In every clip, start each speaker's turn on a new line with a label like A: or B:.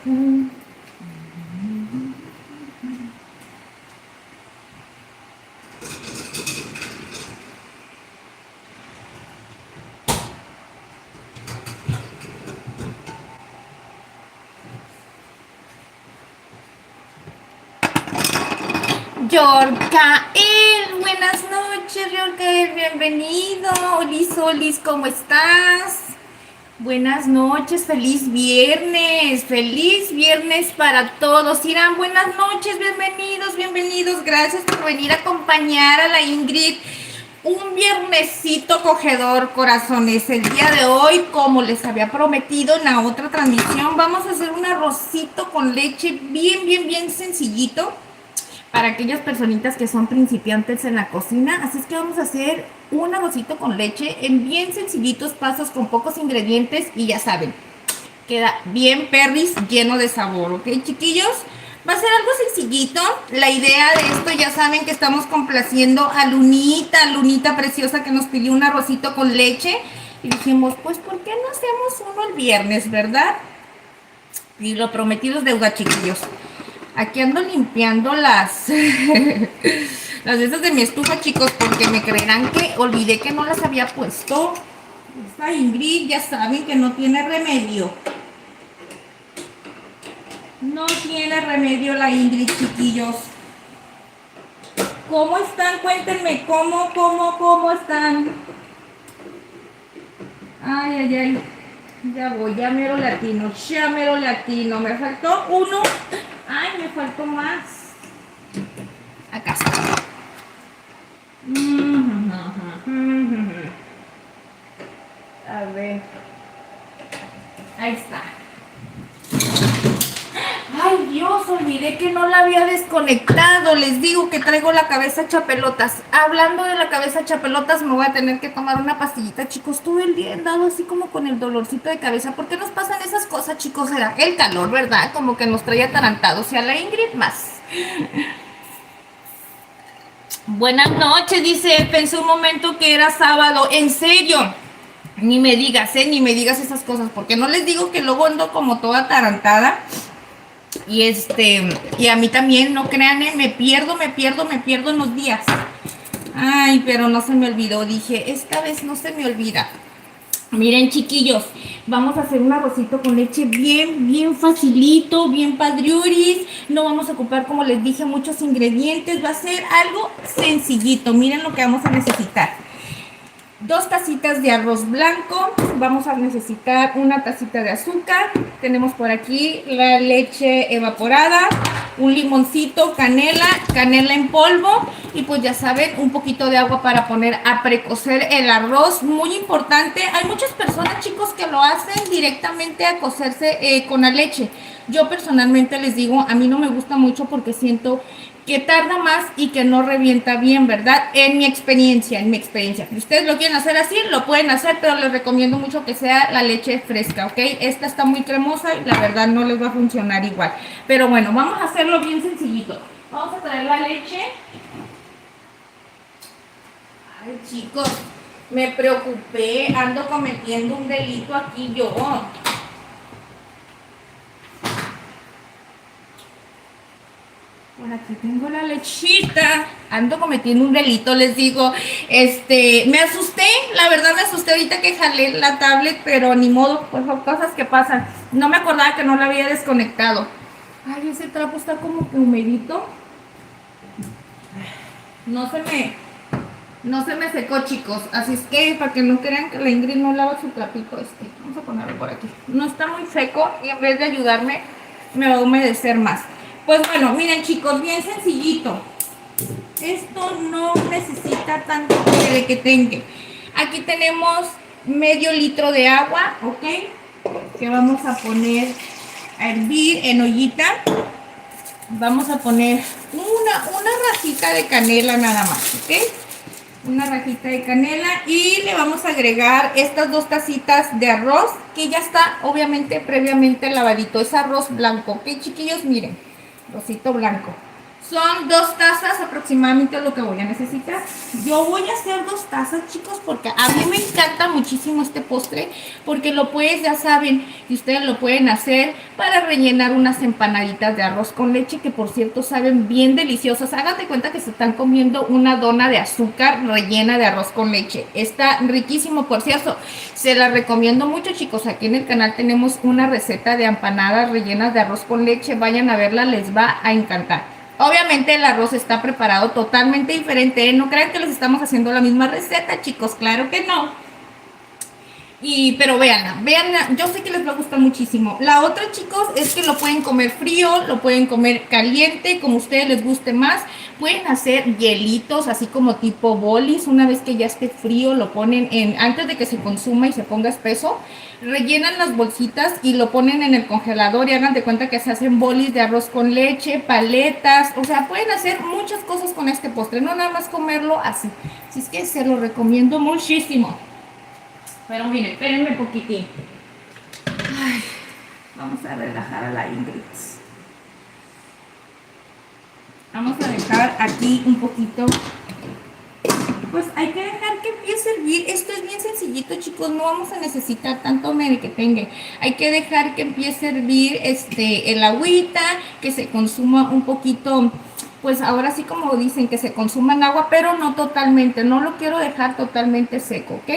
A: Yorkael, buenas noches, Yorkael, bienvenido. Olis, Olis, ¿cómo estás? Buenas noches, feliz viernes para todos. Irán, buenas noches, bienvenidos, bienvenidos. Gracias por venir a acompañar a la Ingrid. Un viernesito cogedor, corazones. El día de hoy, como les había prometido en la otra transmisión, vamos a hacer un arrocito con leche bien sencillito para aquellas personitas que son principiantes en la cocina. Así es que vamos a hacer un arrocito con leche en bien sencillitos pasos, con pocos ingredientes, y ya saben, queda bien perris, lleno de sabor, ¿ok, chiquillos? Va a ser algo sencillito. La idea de esto, ya saben que estamos complaciendo a Lunita preciosa, que nos pidió un arrocito con leche, y dijimos, pues, ¿por qué no hacemos uno el viernes, verdad? Y lo prometido es deuda, chiquillos. Aquí ando limpiando las las de esas de mi estufa, chicos, porque me creerán que olvidé que no las había puesto. Esta Ingrid, ya saben que no tiene remedio. No tiene remedio la Ingrid, chiquillos. ¿Cómo están? Cuéntenme, ¿cómo están? Ay. Ya voy, ya mero latino. Me faltó uno. Ay, me faltó más. Acá está. A ver. Ahí está. Ay, Dios, olvidé que no la había desconectado. Les digo que traigo la cabeza hecha pelotas. Hablando de la cabeza hecha pelotas, me voy a tener que tomar una pastillita, chicos. Todo el día he andado así como con el dolorcito de cabeza. ¿Por qué nos pasan esas cosas, chicos? Era el calor, ¿verdad? Como que nos trae atarantados. Y a la Ingrid más. Buenas noches, dice. Pensé un momento que era sábado. ¿En serio? Ni me digas esas cosas, porque no les digo que luego ando como toda atarantada. Y a mí también, no crean, me pierdo en los días. Ay, pero no se me olvidó. Dije, esta vez no se me olvida. Miren, chiquillos, vamos a hacer un arrocito con leche bien facilito, bien padriuris. No vamos a ocupar, como les dije, muchos ingredientes. Va a ser algo sencillito. Miren lo que vamos a necesitar. 2 tacitas de arroz blanco. Vamos a necesitar una tacita de azúcar. Tenemos por aquí la leche evaporada, un limoncito, canela en polvo, y pues ya saben, un poquito de agua para poner a precocer el arroz. Muy importante, hay muchas personas, chicos, que lo hacen directamente a cocerse con la leche. Yo personalmente les digo, a mí no me gusta mucho porque siento que tarda más y que no revienta bien, ¿verdad? En mi experiencia. Si ustedes lo quieren hacer así, lo pueden hacer, pero les recomiendo mucho que sea la leche fresca, ¿ok? Esta está muy cremosa y la verdad no les va a funcionar igual. Pero bueno, vamos a hacerlo bien sencillito. Vamos a traer la leche. Ay, chicos, me preocupé, ando cometiendo un delito aquí yo. Por aquí tengo la lechita. Ando cometiendo un delito, les digo. Me asusté, la verdad me asusté ahorita que jalé la tablet, pero ni modo, pues son cosas que pasan. No me acordaba que no la había desconectado. Ay, ese trapo está como que humedito. No se me secó, chicos. Así es que, para que no crean que la Ingrid no lava su trapito vamos a ponerlo por aquí. No está muy seco y en vez de ayudarme, me va a humedecer más. Pues bueno, miren, chicos, bien sencillito. Esto no necesita tanto que tenga. Aquí tenemos medio litro de agua, ¿ok? Que vamos a poner a hervir en ollita. Vamos a poner una rajita de canela nada más, ¿ok? Una rajita de canela, y le vamos a agregar estas 2 tacitas de arroz que ya está obviamente previamente lavadito. Es arroz blanco, ¿ok, chiquillos? Miren, arrocito blanco. Son 2 tazas aproximadamente lo que voy a necesitar. Yo voy a hacer 2 tazas, chicos, porque a mí me encanta muchísimo este postre, porque lo puedes, ya saben, y ustedes lo pueden hacer para rellenar unas empanaditas de arroz con leche, que por cierto saben bien deliciosas. Háganse cuenta que se están comiendo una dona de azúcar rellena de arroz con leche. Está riquísimo, por cierto. Se la recomiendo mucho, chicos. Aquí en el canal tenemos una receta de empanadas rellenas de arroz con leche. Vayan a verla, les va a encantar. Obviamente el arroz está preparado totalmente diferente, ¿eh? No crean que les estamos haciendo la misma receta, chicos, claro que no. Pero véanla, yo sé que les va a gustar muchísimo. La otra, chicos, es que lo pueden comer frío, lo pueden comer caliente, como a ustedes les guste más. Pueden hacer hielitos, así como tipo bolis. Una vez que ya esté frío, lo ponen antes de que se consuma y se ponga espeso, rellenan las bolsitas y lo ponen en el congelador y hagan de cuenta que se hacen bolis de arroz con leche, paletas. O sea, pueden hacer muchas cosas con este postre, no nada más comerlo así. Así es que se lo recomiendo muchísimo. Pero miren, espérenme un poquitín. Ay, vamos a relajar a la Ingrid. Vamos a dejar aquí un poquito. Pues hay que dejar que empiece a hervir. Esto es bien sencillito, chicos. No vamos a necesitar tanto merequetengue. Hay que dejar que empiece a hervir el agüita, que se consuma un poquito. Pues ahora sí, como dicen, que se consuma en agua, pero no totalmente. No lo quiero dejar totalmente seco, ¿ok?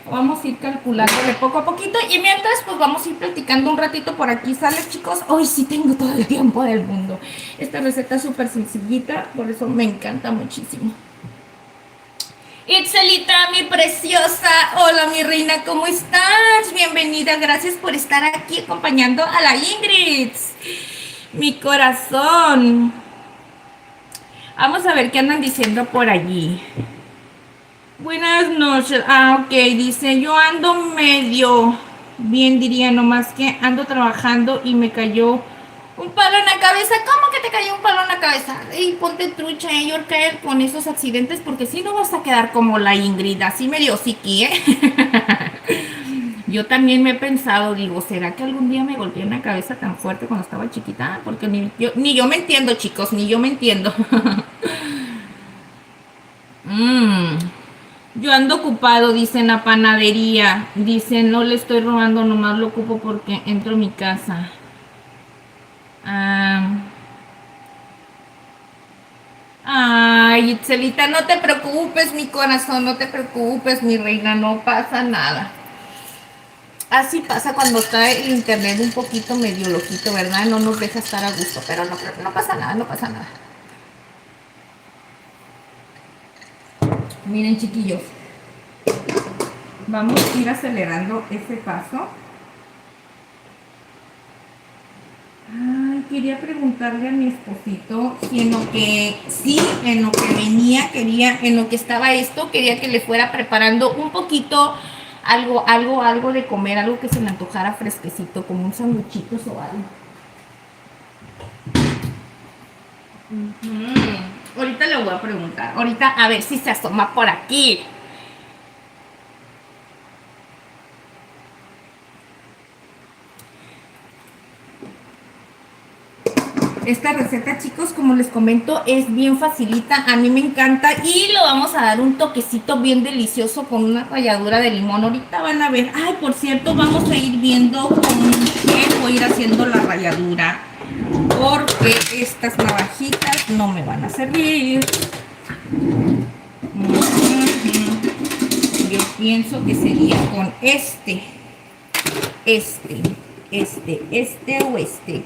A: Vamos a ir calculándole poco a poquito. Y mientras, pues vamos a ir platicando un ratito por aquí. ¿Sale, chicos? Hoy sí tengo todo el tiempo del mundo. Esta receta es súper sencillita, por eso me encanta muchísimo. Itzelita, mi preciosa. Hola, mi reina, ¿cómo estás? Bienvenida, gracias por estar aquí acompañando a la Ingrid. Mi corazón. Vamos a ver qué andan diciendo por allí. Buenas noches. Ok, dice, yo ando medio bien, diría, nomás que ando trabajando y me cayó un palo en la cabeza. ¿Cómo que te cayó un palo en la cabeza? Y ponte trucha, Yorka, con esos accidentes, porque si no vas a quedar como la Ingrid, así medio psiqui, ¿eh? Yo también me he pensado, digo, ¿será que algún día me golpeé en la cabeza tan fuerte cuando estaba chiquita? Porque ni yo me entiendo, chicos, ni yo me entiendo. Yo ando ocupado, dice en la panadería. Dice, no le estoy robando, nomás lo ocupo porque entro a mi casa. Ay, Itzelita, no te preocupes, mi corazón, no te preocupes, mi reina, no pasa nada. Así pasa cuando está el internet un poquito medio loquito, ¿verdad? No nos deja estar a gusto, pero no pasa nada, no pasa nada. Miren, chiquillos, vamos a ir acelerando ese paso. Ay, quería preguntarle a mi esposito si en lo que venía, en lo que estaba esto, quería que le fuera preparando un poquito algo de comer, algo que se le antojara fresquecito, como un sanguchitos o algo. Ahorita le voy a preguntar, ahorita a ver si se asoma por aquí. Esta receta, chicos, como les comento, es bien facilita, a mí me encanta y le vamos a dar un toquecito bien delicioso con una ralladura de limón. Ahorita van a ver. Ay, por cierto, vamos a ir viendo con qué voy a ir haciendo la ralladura, porque estas navajitas no me van a servir. Yo pienso que sería con este o este.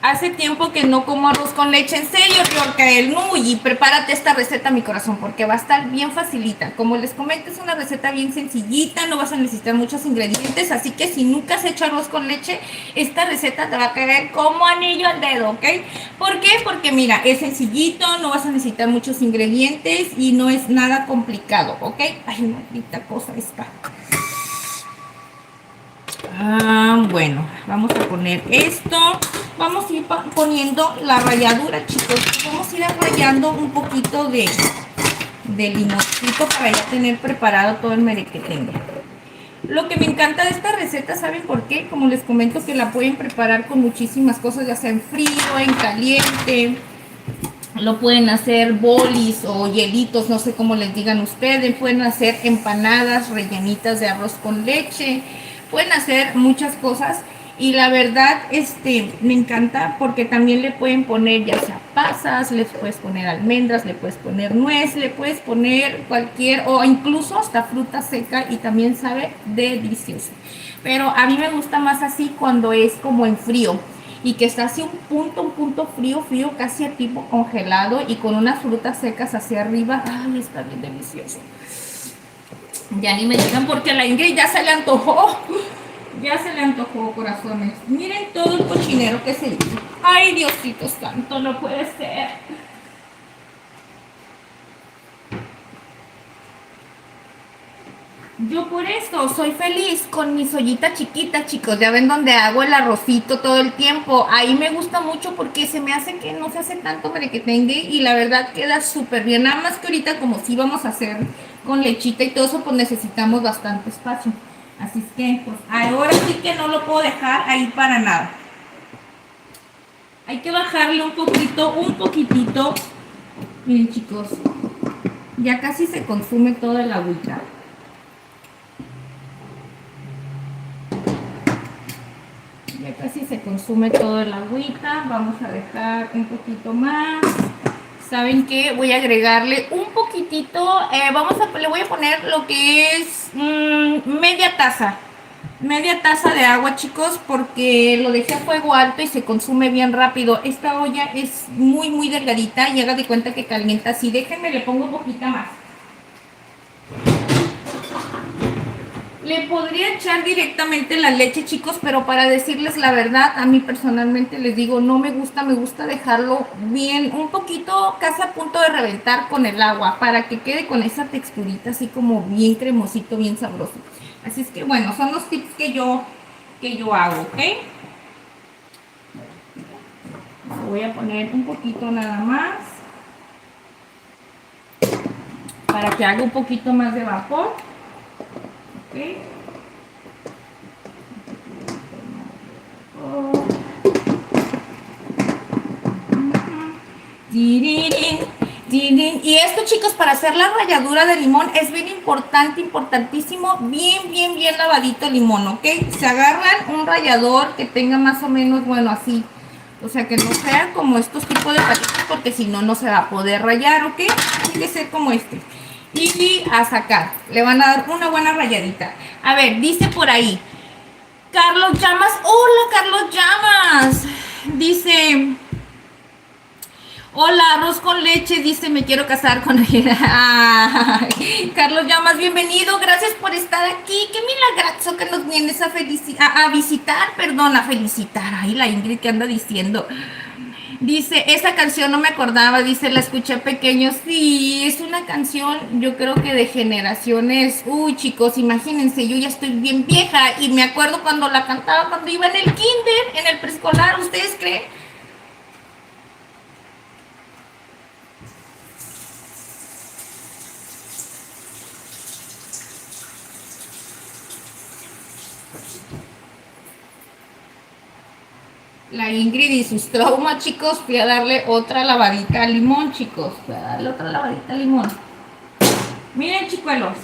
A: Hace tiempo que no como arroz con leche, en serio, Yorkael. Y prepárate esta receta, mi corazón, porque va a estar bien facilita. Como les comento, es una receta bien sencillita, no vas a necesitar muchos ingredientes, así que si nunca has hecho arroz con leche, esta receta te va a caer como anillo al dedo, ¿ok? ¿Por qué? Porque mira, es sencillito, no vas a necesitar muchos ingredientes y no es nada complicado, ¿ok? Ay, maldita cosa esta. Bueno, vamos a poner esto. Vamos a ir poniendo la ralladura, chicos. Vamos a ir rallando un poquito de limoncito para ya tener preparado todo el merequetengue. Lo que me encanta de esta receta, ¿saben por qué? Como les comento que la pueden preparar con muchísimas cosas, ya sea en frío, en caliente. Lo pueden hacer bolis o hielitos, no sé cómo les digan ustedes. Pueden hacer empanadas rellenitas de arroz con leche. Pueden hacer muchas cosas. Y la verdad, me encanta porque también le pueden poner ya sea pasas, le puedes poner almendras, le puedes poner nuez, le puedes poner cualquier, o incluso hasta fruta seca y también sabe delicioso. Pero a mí me gusta más así cuando es como en frío y que está así un punto frío, frío, casi a tipo congelado y con unas frutas secas hacia arriba. Ay, está bien delicioso. Ya ni me digan porque a la Ingrid ya se le antojó. Ya se le antojó, corazones. Miren todo el cochinero que se hizo. Ay, Diosito santo, no puede ser. Yo por eso soy feliz con mi ollita chiquita, chicos. Ya ven donde hago el arrocito todo el tiempo. Ahí me gusta mucho porque se me hace que no se hace tanto merequetengue y la verdad queda súper bien. Nada más que ahorita como si vamos a hacer con lechita y todo eso, pues necesitamos bastante espacio. Así es que, pues ahora sí que no lo puedo dejar ahí para nada. Hay que bajarle un poquitito. Miren, chicos, ya casi se consume toda el agüita. Ya casi se consume todo el agüita. Vamos a dejar un poquito más. ¿Saben qué? Voy a agregarle un poquitito. Le voy a poner lo que es media taza. Media taza de agua, chicos, porque lo dejé a fuego alto y se consume bien rápido. Esta olla es muy, muy delgadita y haga de cuenta que calienta así. Déjenme, le pongo un poquito más. Le podría echar directamente la leche, chicos, pero para decirles la verdad, a mí personalmente les digo, no me gusta, me gusta dejarlo bien, un poquito casi a punto de reventar con el agua, para que quede con esa texturita así como bien cremosito, bien sabroso. Así es que bueno, son los tips que yo hago, ¿ok? Voy a poner un poquito nada más, para que haga un poquito más de vapor, ¿ok? Y esto, chicos, para hacer la ralladura de limón es bien importante, importantísimo, bien, bien, bien lavadito el limón, ¿ok? Se agarran un rallador que tenga más o menos, bueno, así, o sea, que no sea como estos tipos de patitos, porque si no, no se va a poder rallar, ¿ok? Tiene que ser como este. Y a sacar, le van a dar una buena ralladita. A ver, dice por ahí, Carlos Llamas, hola Carlos Llamas, dice... Hola, arroz con leche, dice, me quiero casar con ella. Ay, Carlos Llamas, bienvenido, gracias por estar aquí. Qué milagrazo que nos vienes a visitar, perdón, a felicitar. Ay, la Ingrid que anda diciendo. Dice, esa canción no me acordaba, dice, la escuché pequeño. Sí, es una canción, yo creo que de generaciones. Uy, chicos, imagínense, yo ya estoy bien vieja y me acuerdo cuando la cantaba cuando iba en el kinder, en el preescolar, ¿ustedes creen? La Ingrid y sus traumas, chicos. Fui a darle otra lavadita al limón, chicos. Fui a darle otra lavadita al limón. Miren, chicuelos.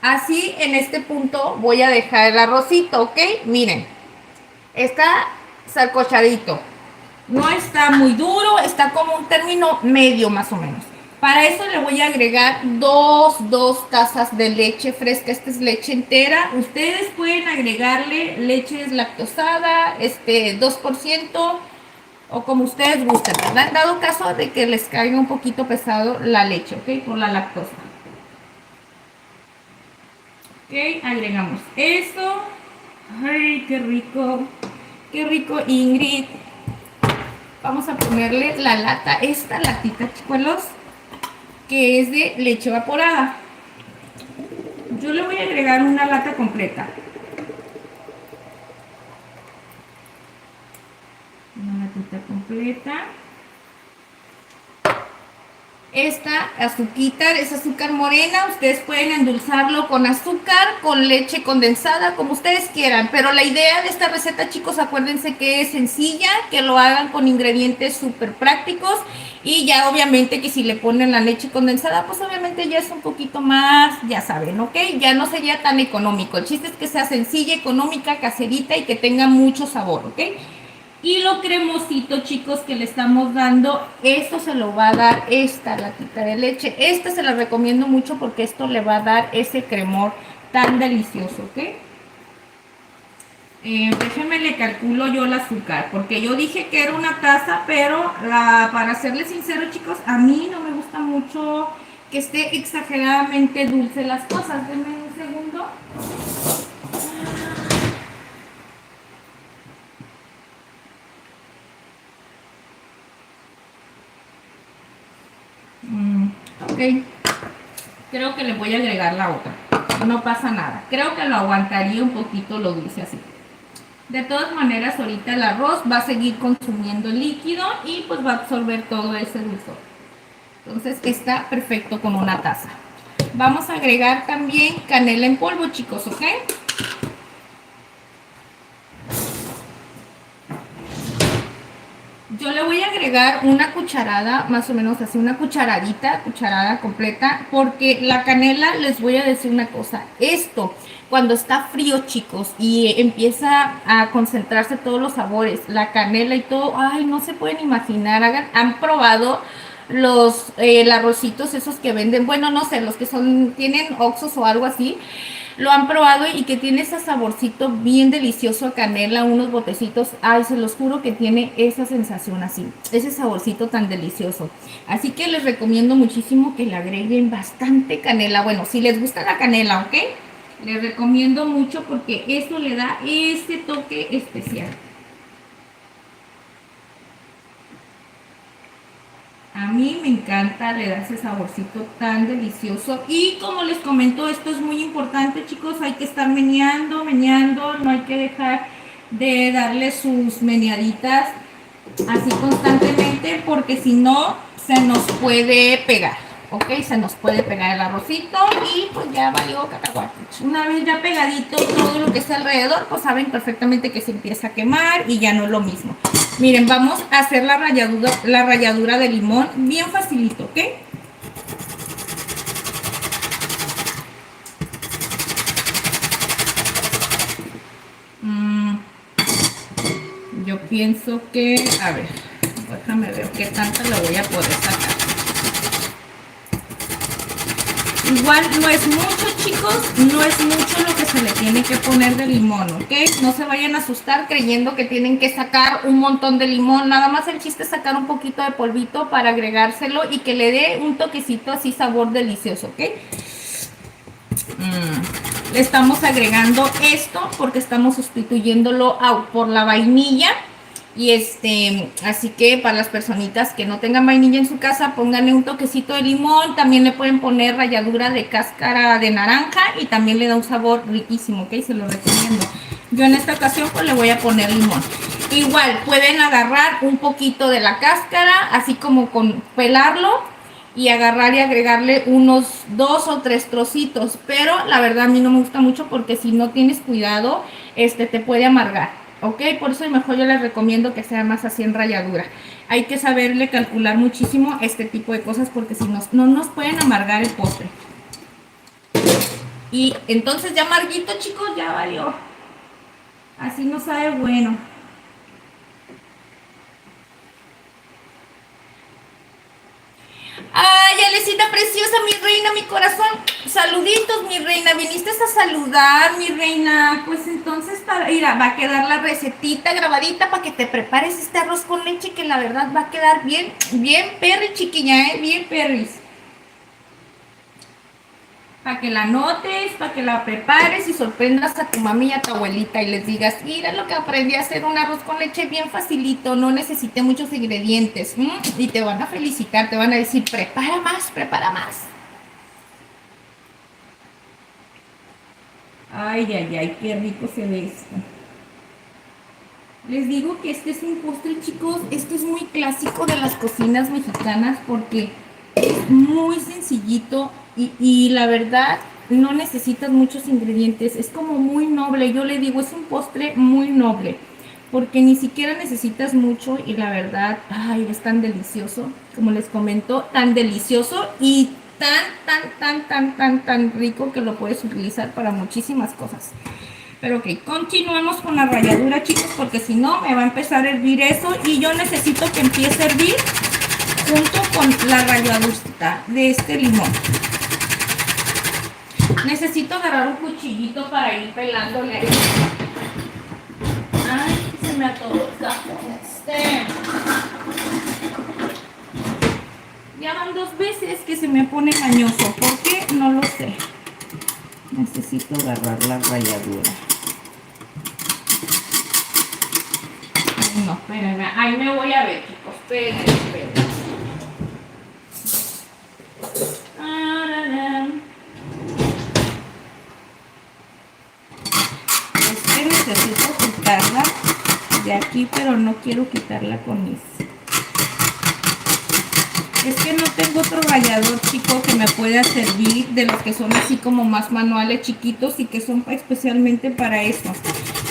A: Así en este punto voy a dejar el arrocito, ¿ok? Miren. Está salcochadito. No está muy duro, está como un término medio más o menos. Para eso le voy a agregar dos tazas de leche fresca. Esta es leche entera. Ustedes pueden agregarle leche deslactosada, 2%, o como ustedes gusten, ¿verdad? En dado caso de que les caiga un poquito pesado la leche, ¿ok? Por la lactosa. Ok, agregamos eso. Ay, qué rico. Qué rico, Ingrid. Vamos a ponerle la lata, esta latita, chicuelos, que es de leche evaporada. Yo le voy a agregar una lata completa. Una latita completa. esta azuquita es azúcar morena. Ustedes pueden endulzarlo con azúcar, con leche condensada, como ustedes quieran. Pero la idea de esta receta, chicos, acuérdense que es sencilla, que lo hagan con ingredientes súper prácticos. Y ya obviamente que si le ponen la leche condensada, pues obviamente ya es un poquito más, ya saben, ¿ok? Ya no sería tan económico. El chiste es que sea sencilla, económica, caserita y que tenga mucho sabor, ¿ok? Y lo cremosito, chicos, que le estamos dando, esto se lo va a dar esta latita de leche. Esta se la recomiendo mucho porque esto le va a dar ese cremor tan delicioso, ¿ok? Déjenme le calculo yo el azúcar, porque yo dije que era una taza, pero para serles sincero, chicos, a mí no me gusta mucho que esté exageradamente dulce las cosas. Denme un segundo. Ok, creo que le voy a agregar la otra. No pasa nada. Creo que lo aguantaría un poquito lo dulce así. De todas maneras, ahorita el arroz va a seguir consumiendo líquido y pues va a absorber todo ese dulzor. Entonces está perfecto con una taza. Vamos a agregar también canela en polvo, chicos, ¿ok? Yo le voy a agregar una cucharada, más o menos así, una cucharadita, cucharada completa, porque la canela, les voy a decir una cosa, esto, cuando está frío, chicos, y empieza a concentrarse todos los sabores, la canela y todo, ay, no se pueden imaginar, han probado los arrocitos esos que venden, bueno, no sé, los que son, tienen Oxxos o algo así, lo han probado y que tiene ese saborcito bien delicioso a canela, unos botecitos, ay, se los juro que tiene esa sensación así, ese saborcito tan delicioso. Así que les recomiendo muchísimo que le agreguen bastante canela. Bueno, si les gusta la canela, ¿ok? Les recomiendo mucho porque eso le da ese toque especial. A mí me encanta, le da ese saborcito tan delicioso. Y como les comento, esto es muy importante, chicos. Hay que estar meneando, meneando. No hay que dejar de darle sus meneaditas así constantemente porque si no, se nos puede pegar. Ok, se nos puede pegar el arrocito y pues ya valió cacahuate. Una vez ya pegadito todo lo que está alrededor, pues saben perfectamente que se empieza a quemar y ya no es lo mismo. Miren, vamos a hacer la ralladura de limón bien facilito, ¿ok? Yo pienso que, a ver, déjame ver qué tanto lo voy a poder sacar. Igual no es mucho, chicos, no es mucho lo que se le tiene que poner de limón, ¿ok? No se vayan a asustar creyendo que tienen que sacar un montón de limón. Nada más el chiste es sacar un poquito de polvito para agregárselo y que le dé un toquecito así sabor delicioso, ¿ok? Le estamos agregando esto porque estamos sustituyéndolo por la vainilla. Y así que para las personitas que no tengan vainilla en su casa, pónganle un toquecito de limón. También le pueden poner ralladura de cáscara de naranja y también le da un sabor riquísimo, ¿ok? Se lo recomiendo. Yo en esta ocasión pues le voy a poner limón. Igual pueden agarrar un poquito de la cáscara, así como con pelarlo y agarrar y agregarle unos 2 o 3 trocitos. Pero la verdad a mí no me gusta mucho porque si no tienes cuidado, te puede amargar. Ok, por eso mejor yo les recomiendo que sea más así en ralladura. Hay que saberle calcular muchísimo este tipo de cosas porque si no nos pueden amargar el postre. Y entonces ya amarguito, chicos, ya valió. Así no sabe bueno. Ay, Alecita preciosa, mi reina, mi corazón. Saluditos, mi reina. Viniste a saludar, mi reina. Pues entonces, mira, va a quedar la recetita grabadita para que te prepares este arroz con leche que la verdad va a quedar bien, bien perri, chiquilla, bien perris. Para que la notes, para que la prepares y sorprendas a tu mami y a tu abuelita y les digas, mira lo que aprendí a hacer, un arroz con leche bien facilito, no necesité muchos ingredientes. Y te van a felicitar, te van a decir, prepara más, prepara más. Ay, ay, ay, qué rico se ve esto. Les digo que este es un postre, chicos, este es muy clásico de las cocinas mexicanas porque muy sencillito y la verdad no necesitas muchos ingredientes, es como muy noble, yo le digo, es un postre muy noble, porque ni siquiera necesitas mucho y la verdad, ay, es tan delicioso, como les comento, tan delicioso y tan rico que lo puedes utilizar para muchísimas cosas. Pero ok, continuamos con la ralladura, chicos, porque si no me va a empezar a hervir eso y yo necesito que empiece a hervir junto con la ralladura de este limón. Necesito agarrar un cuchillito para ir pelándole. Ay, se me atoró el cajón Ya van 2 veces que se me pone mañoso. ¿Por qué? No lo sé. Necesito agarrar la ralladura. Ay, no, espérenme. Ahí me voy a ver, chicos. Espérenme. Es que necesito quitarla de aquí, pero no quiero quitarla con mis... Es que no tengo otro rallador, chico, que me pueda servir de los que son así como más manuales, chiquitos y que son especialmente para eso.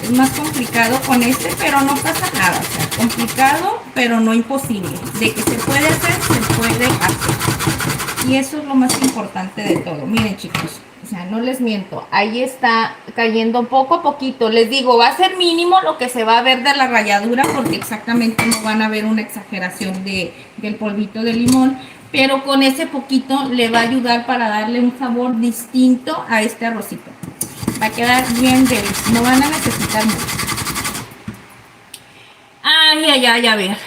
A: Es más complicado con este, pero no pasa nada. O sea, complicado, pero no imposible. De que se puede hacer, se puede hacer. Y eso es lo más importante de todo. Miren, chicos, o sea, no les miento. Ahí está cayendo poco a poquito. Les digo, va a ser mínimo lo que se va a ver de la ralladura porque exactamente no van a ver una exageración del polvito de limón. Pero con ese poquito le va a ayudar para darle un sabor distinto a este arrocito. Va a quedar bien delicioso. No van a necesitar mucho. Ay, a ver.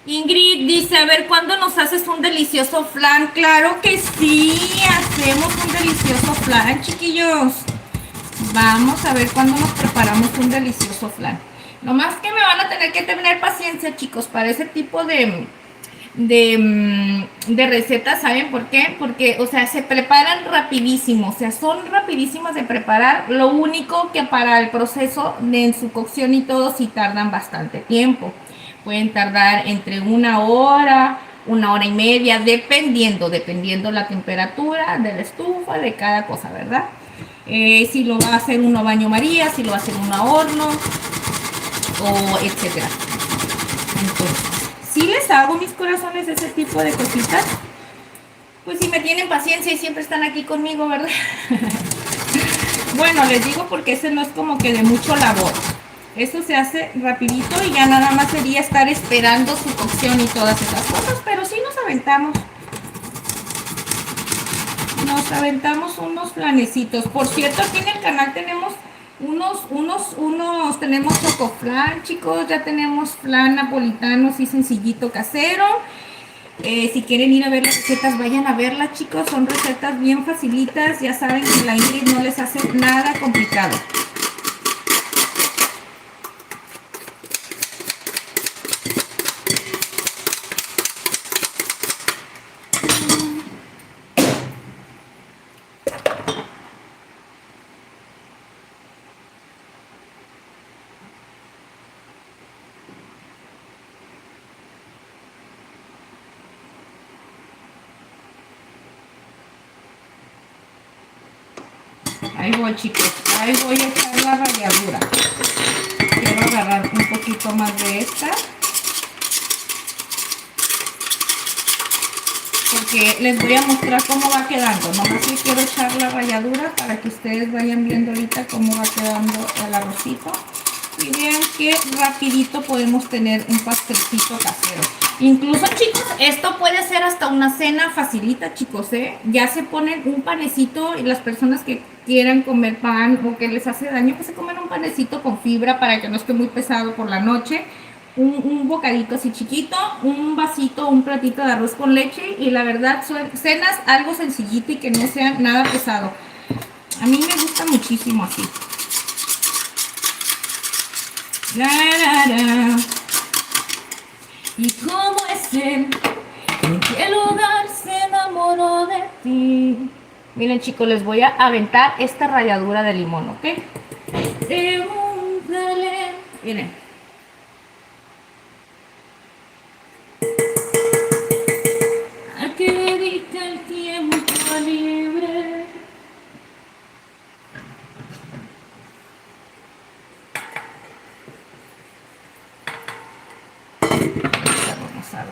A: Ingrid dice, a ver, ¿cuándo nos haces un delicioso flan? Claro que sí, hacemos un delicioso flan, chiquillos. Vamos a ver cuándo nos preparamos un delicioso flan. Nomás que me van a tener que tener paciencia, chicos, para ese tipo de recetas. ¿Saben por qué? Porque, o sea, se preparan rapidísimo, o sea, son rapidísimas de preparar. Lo único que para el proceso en su cocción y todo sí tardan bastante tiempo. Pueden tardar entre 1 hora, 1 hora y media, dependiendo la temperatura de la estufa, de cada cosa, ¿verdad? Si lo va a hacer uno a baño María, si lo va a hacer uno a horno, o etcétera. Entonces, si les hago, mis corazones, ese tipo de cositas, pues si me tienen paciencia y siempre están aquí conmigo, ¿verdad? Bueno, les digo porque ese no es como que de mucho labor. Eso se hace rapidito y ya nada más sería estar esperando su cocción y todas esas cosas, pero sí nos aventamos. Nos aventamos unos flanecitos. Por cierto, aquí en el canal tenemos tenemos chocoflan, chicos. Ya tenemos flan napolitano, así sencillito, casero. Si quieren ir a ver las recetas, vayan a verlas, chicos. Son recetas bien facilitas. Ya saben que la Ingrid no les hace nada complicado. Ahí voy, chicos, ahí voy a echar la ralladura. Quiero agarrar un poquito más de esta, porque les voy a mostrar cómo va quedando. Nomás le quiero echar la ralladura para que ustedes vayan viendo ahorita cómo va quedando el arrocito. Y vean que rapidito podemos tener un pastelcito casero. Incluso, chicos, esto puede ser hasta una cena facilita, chicos, ¿eh? Ya se ponen un panecito y las personas que quieran comer pan o que les hace daño, pues se comen un panecito con fibra para que no esté muy pesado por la noche. Un bocadito así chiquito, un vasito, un platito de arroz con leche y la verdad son cenas algo sencillito y que no sea nada pesado. A mí me gusta muchísimo así. ¿Y cómo es él? ¿En qué lugar se enamoró de ti? Miren, chicos, les voy a aventar esta ralladura de limón, ¿ok? Pregúntale. Miren.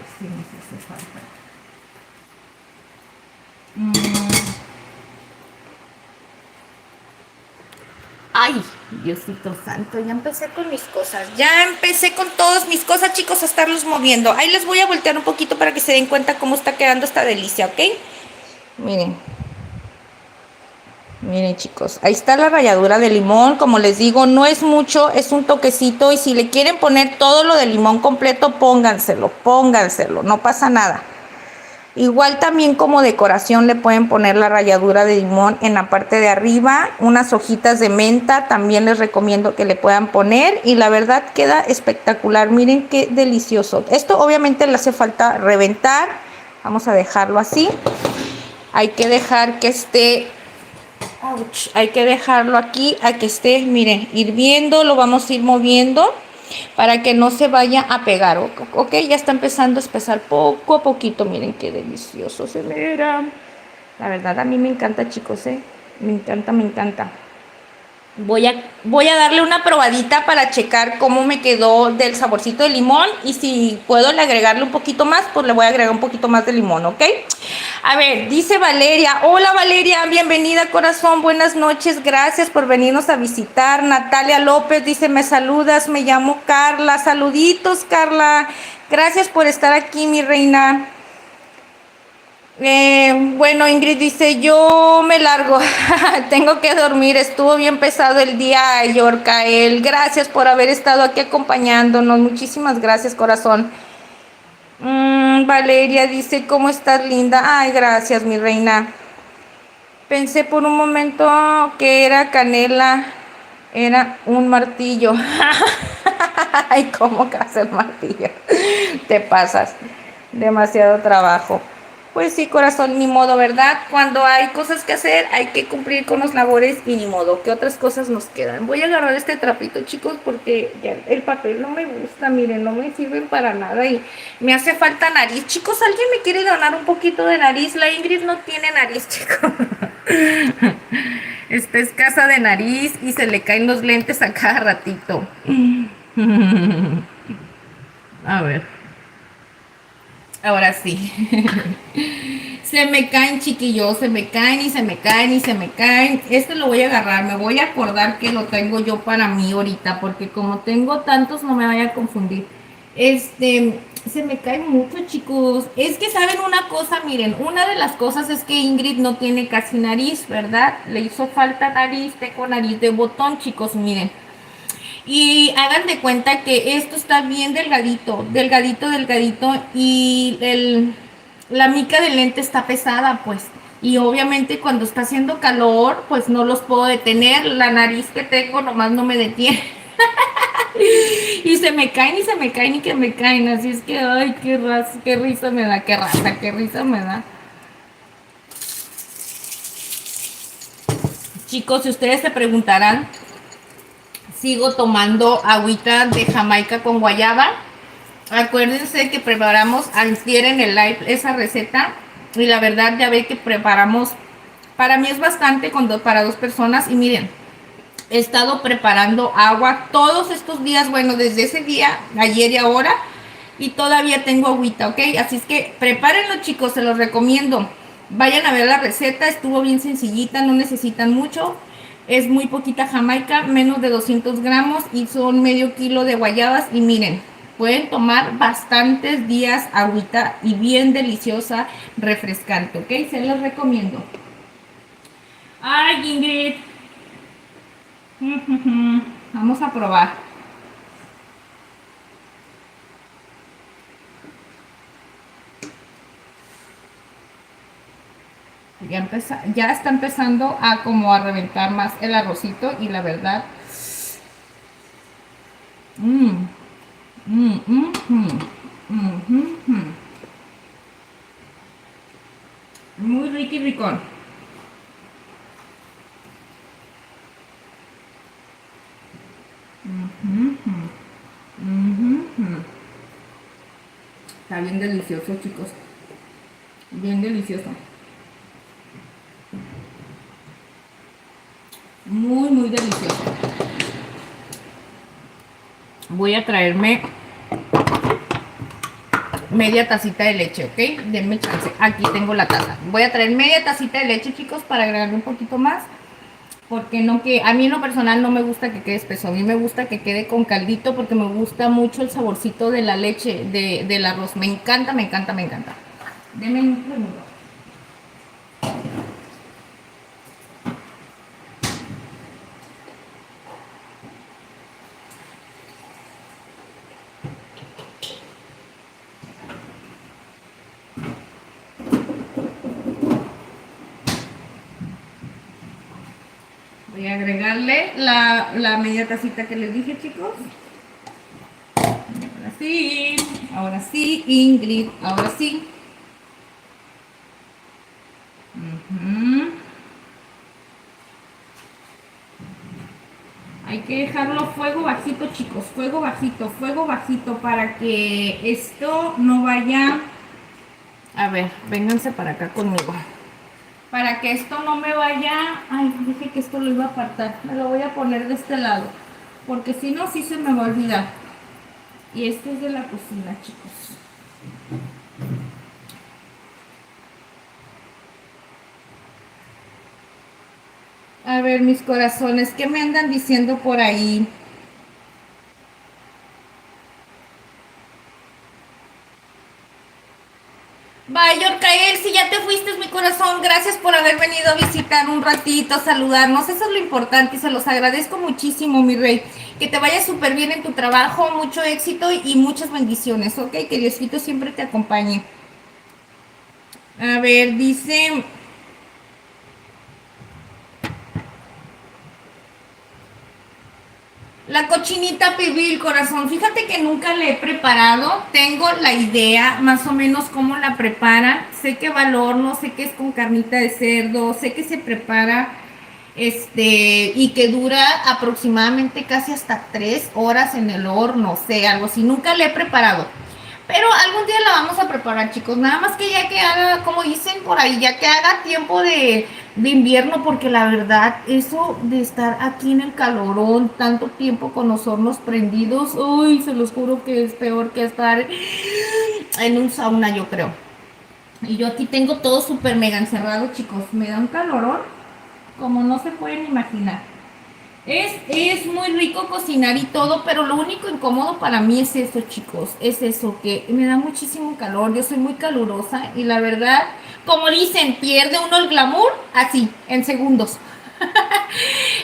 A: ver si nos hace falta. Mm. Ay, Diosito santo, ya empecé con mis cosas. Ya empecé con todas mis cosas, chicos, a estarlos moviendo. Ahí les voy a voltear un poquito para que se den cuenta cómo está quedando esta delicia, ¿ok? Miren. Miren, chicos, ahí está la ralladura de limón. Como les digo, no es mucho, es un toquecito. Y si le quieren poner todo lo de limón completo, pónganselo, no pasa nada. Igual también como decoración le pueden poner la ralladura de limón en la parte de arriba, unas hojitas de menta, también les recomiendo que le puedan poner y la verdad queda espectacular. Miren qué delicioso. Esto obviamente le hace falta reventar, vamos a dejarlo así. Hay que dejar que esté, hay que dejarlo aquí a que esté, miren, hirviendo, lo vamos a ir moviendo para que no se vaya a pegar. Ok, ya está empezando a espesar poco a poquito. Miren qué delicioso se mira. La verdad a mí me encanta, chicos, me encanta, me encanta. Voy a darle una probadita para checar cómo me quedó del saborcito de limón y si puedo agregarle un poquito más, pues le voy a agregar un poquito más de limón, ¿ok? A ver, dice Valeria. Hola Valeria, bienvenida corazón, buenas noches, gracias por venirnos a visitar. Natalia López dice, me saludas, me llamo Carla. Saluditos, Carla, gracias por estar aquí, mi reina. Bueno, Ingrid dice, yo me largo, tengo que dormir, estuvo bien pesado el día, Yorcael, gracias por haber estado aquí acompañándonos, muchísimas gracias, corazón. Valeria dice, ¿cómo estás, linda? Ay, gracias, mi reina. Pensé por un momento que era canela, era un martillo. Ay, ¿cómo que hace el martillo? Te pasas, demasiado trabajo. Pues sí, corazón, ni modo, ¿verdad? Cuando hay cosas que hacer, hay que cumplir con las labores y ni modo. ¿Qué otras cosas nos quedan? Voy a agarrar este trapito, chicos, porque ya el papel no me gusta, miren, no me sirven para nada y me hace falta nariz. Chicos, ¿alguien me quiere donar un poquito de nariz? La Ingrid no tiene nariz, chicos. Está escasa de nariz y se le caen los lentes a cada ratito. A ver. Ahora sí. Se me caen, chiquillos, se me caen y se me caen y se me caen. Este lo voy a agarrar, me voy a acordar que lo tengo yo para mí ahorita, porque como tengo tantos no me vaya a confundir. Se me cae mucho, chicos. Es que saben una cosa, miren, una de las cosas es que Ingrid no tiene casi nariz, ¿verdad? Le hizo falta nariz, tengo nariz de botón, chicos, miren. Y hagan de cuenta que esto está bien delgadito, delgadito, delgadito y la mica del lente está pesada, pues. Y obviamente cuando está haciendo calor, pues no los puedo detener. La nariz que tengo nomás no me detiene. Y se me caen y se me caen y que me caen. Así es que, ay, qué risa me da, qué raza, qué risa me da. Chicos, si ustedes se preguntarán, sigo tomando agüita de Jamaica con guayaba. Acuérdense que preparamos antier en el live esa receta y la verdad ya ve que preparamos, para mí es bastante para dos personas y miren, he estado preparando agua todos estos días, bueno, desde ese día, ayer y ahora, y todavía tengo agüita, ¿ok? Así es que prepárenlo, chicos, se los recomiendo. Vayan a ver la receta, estuvo bien sencillita, no necesitan mucho. Es muy poquita Jamaica, menos de 200 gramos y son medio kilo de guayabas. Y miren, pueden tomar bastantes días agüita y bien deliciosa, refrescante, ¿ok? Se los recomiendo. Ay, Ingrid. Vamos a probar. Ya está empezando a como a reventar más el arrocito y la verdad muy rico y ricón. Está bien delicioso, chicos, bien delicioso, muy delicioso. Voy a traerme media tacita de leche, ¿ok? Denme chance. Aquí tengo la taza. Voy a traer media tacita de leche, chicos, para agregarle un poquito más. Porque no que a mí en lo personal no me gusta que quede espeso. A mí me gusta que quede con caldito porque me gusta mucho el saborcito de la leche, del arroz. Me encanta, me encanta, me encanta. Denme un segundo. Voy a agregarle la media tacita que les dije, chicos. Ahora sí, Ingrid, ahora sí. Hay que dejarlo fuego bajito, chicos, fuego bajito para que esto no vaya. A ver, vénganse para acá conmigo. Para que esto no me vaya. Ay, dije que esto lo iba a apartar. Me lo voy a poner de este lado. Porque si no, sí se me va a olvidar. Y este es de la cocina, chicos. A ver, mis corazones, ¿qué me andan diciendo por ahí? Vaya, Orcael, si ya te fuiste, mi corazón, gracias por haber venido a visitar un ratito, a saludarnos, eso es lo importante y se los agradezco muchísimo, mi rey. Que te vaya súper bien en tu trabajo, mucho éxito y muchas bendiciones, ¿ok? Que Diosito siempre te acompañe. A ver, dice, la cochinita pibil, corazón. Fíjate que nunca la he preparado. Tengo la idea más o menos cómo la preparan. Sé que va al horno, sé que es con carnita de cerdo, sé que se prepara y que dura aproximadamente casi hasta 3 horas en el horno, sé, algo así. Nunca la he preparado. Pero algún día la vamos a preparar, chicos. Nada más que ya que haga, como dicen por ahí, ya que haga tiempo de invierno, porque la verdad, eso de estar aquí en el calorón tanto tiempo con los hornos prendidos, uy, se los juro que es peor que estar en un sauna, yo creo. Y yo aquí tengo todo súper mega encerrado, chicos. Me da un calorón como no se pueden imaginar. Es muy rico cocinar y todo, pero lo único incómodo para mí es eso, chicos. Es eso, que me da muchísimo calor. Yo soy muy calurosa y la verdad, como dicen, pierde uno el glamour así, en segundos.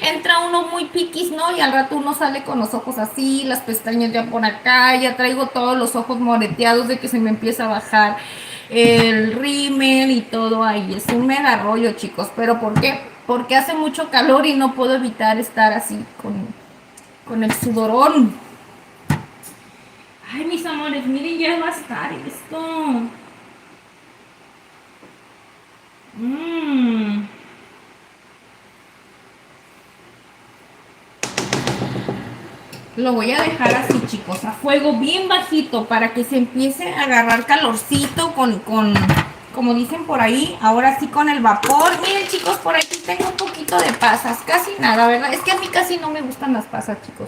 A: Entra uno muy piquis, ¿no? Y al rato uno sale con los ojos así, las pestañas ya por acá, ya traigo todos los ojos moreteados de que se me empieza a bajar el rímel y todo ahí. Es un mega rollo, chicos. ¿Pero por qué? Porque hace mucho calor y no puedo evitar estar así con el sudorón. Ay, mis amores, miren, ya va a estar esto. Mmm. Lo voy a dejar así, chicos, a fuego bien bajito para que se empiece a agarrar calorcito como dicen por ahí, ahora sí con el vapor. Miren, chicos, por aquí tengo un poquito de pasas, casi nada, ¿verdad? Es que a mí casi no me gustan las pasas, chicos.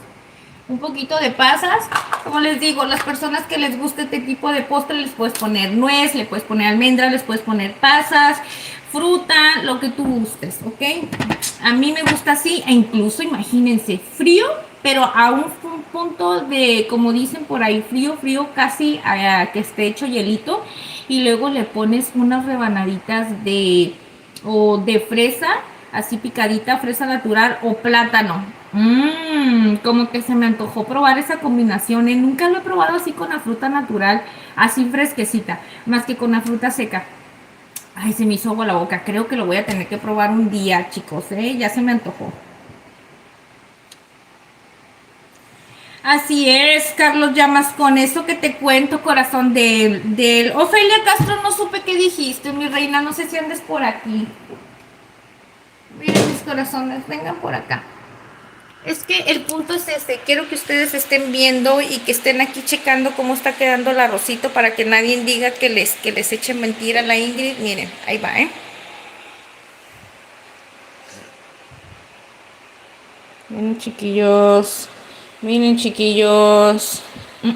A: Un poquito de pasas, como les digo, las personas que les guste este tipo de postre les puedes poner nuez, le puedes poner almendra, les puedes poner pasas, fruta, lo que tú gustes, ¿ok? A mí me gusta así e incluso imagínense, frío, pero a un punto de, como dicen por ahí, frío, frío, casi a que esté hecho hielito y luego le pones unas rebanaditas de fresa, así picadita, fresa natural o plátano. Como que se me antojó probar esa combinación, ¿eh? Nunca lo he probado así con la fruta natural, así fresquecita, más que con la fruta seca. Ay, se me hizo agua la boca. Creo que lo voy a tener que probar un día, chicos, ¿eh? Ya se me antojó. Así es, Carlos Llamas, con eso que te cuento, corazón del... Ofelia Castro, no supe qué dijiste, mi reina, no sé si andes por aquí. Miren mis corazones, vengan por acá. Es que el punto es este, quiero que ustedes estén viendo y que estén aquí checando cómo está quedando el arrocito para que nadie diga que les echen mentira a la Ingrid. Miren, ahí va, ¿eh? Miren, chiquillos. Miren, chiquillos. La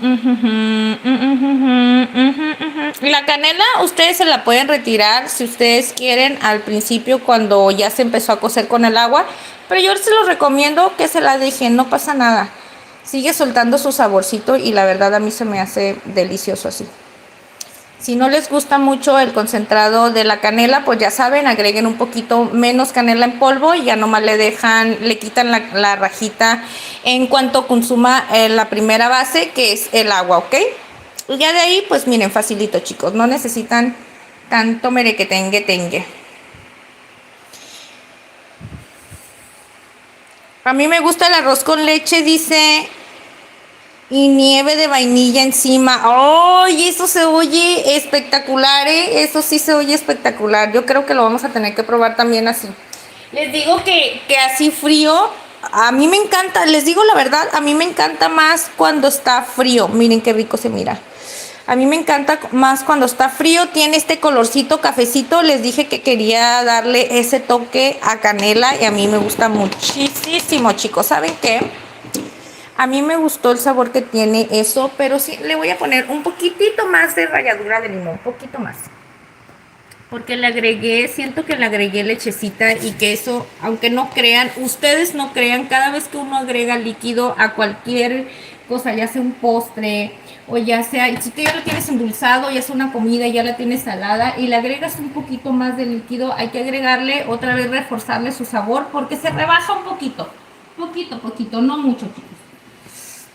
A: canela ustedes se la pueden retirar si ustedes quieren al principio cuando ya se empezó a cocer con el agua, pero yo se los recomiendo que se la dejen, no pasa nada. Sigue soltando su saborcito y la verdad a mí se me hace delicioso así. Si no les gusta mucho el concentrado de la canela, pues ya saben, agreguen un poquito menos canela en polvo y ya nomás le quitan la rajita en cuanto consuma la primera base, que es el agua, ¿ok? Y ya de ahí, pues miren, facilito, chicos, no necesitan tanto merequetengue. A mí me gusta el arroz con leche, dice, y nieve de vainilla encima. ¡Ay! Eso se oye espectacular, ¿eh? Eso sí se oye espectacular. Yo creo que lo vamos a tener que probar también así. Les digo que así frío, a mí me encanta, les digo la verdad, a mí me encanta más cuando está frío. Miren qué rico se mira. A mí me encanta más cuando está frío, tiene este colorcito cafecito. Les dije que quería darle ese toque a canela y a mí me gusta muchísimo, chicos. ¿Saben qué? A mí me gustó el sabor que tiene eso, pero sí le voy a poner un poquitito más de ralladura de limón, un poquito más. Porque le agregué, siento que le agregué lechecita y que eso, aunque no crean, ustedes no crean, cada vez que uno agrega líquido a cualquier cosa, ya sea un postre o ya sea, si tú ya lo tienes endulzado, ya sea una comida, ya la tienes salada y le agregas un poquito más de líquido, hay que agregarle otra vez, reforzarle su sabor porque se rebaja un poquito, poquito, no mucho, chicos.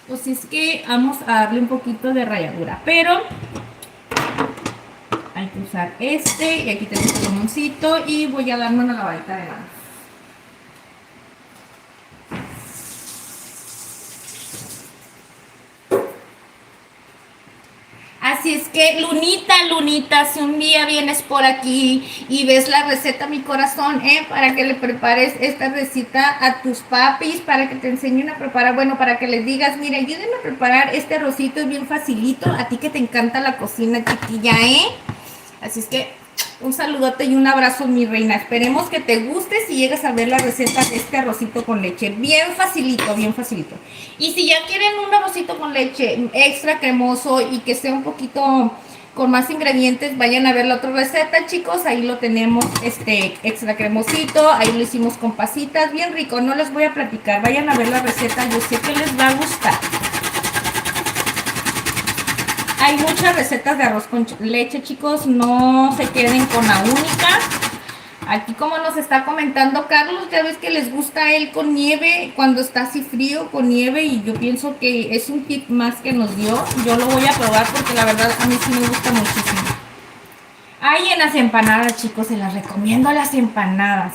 A: Pues es que vamos a darle un poquito de ralladura, pero hay que usar este y aquí tenemos el limoncito y voy a darme una lavadita de manos. Así es que, Lunita, si un día vienes por aquí y ves la receta, mi corazón, para que le prepares esta receta a tus papis, para que te enseñen a preparar, bueno, para que les digas, mira, ayúdenme a preparar este arrocito, es bien facilito, a ti que te encanta la cocina, chiquilla, Así es que un saludote y un abrazo, mi reina. Esperemos que te guste si llegas a ver la receta de este arrocito con leche. Bien facilito, bien facilito. Y si ya quieren un arrocito con leche extra cremoso y que sea un poquito con más ingredientes, vayan a ver la otra receta, chicos. Ahí lo tenemos, extra cremosito. Ahí lo hicimos con pasitas, bien rico. No les voy a platicar. Vayan a ver la receta, yo sé que les va a gustar. Hay muchas recetas de arroz con leche, chicos, no se queden con la única. Aquí como nos está comentando Carlos, ya ves que les gusta a él con nieve, cuando está así frío con nieve y yo pienso que es un tip más que nos dio. Yo lo voy a probar porque la verdad a mí sí me gusta muchísimo. Ay, en las empanadas, chicos, se las recomiendo las empanadas,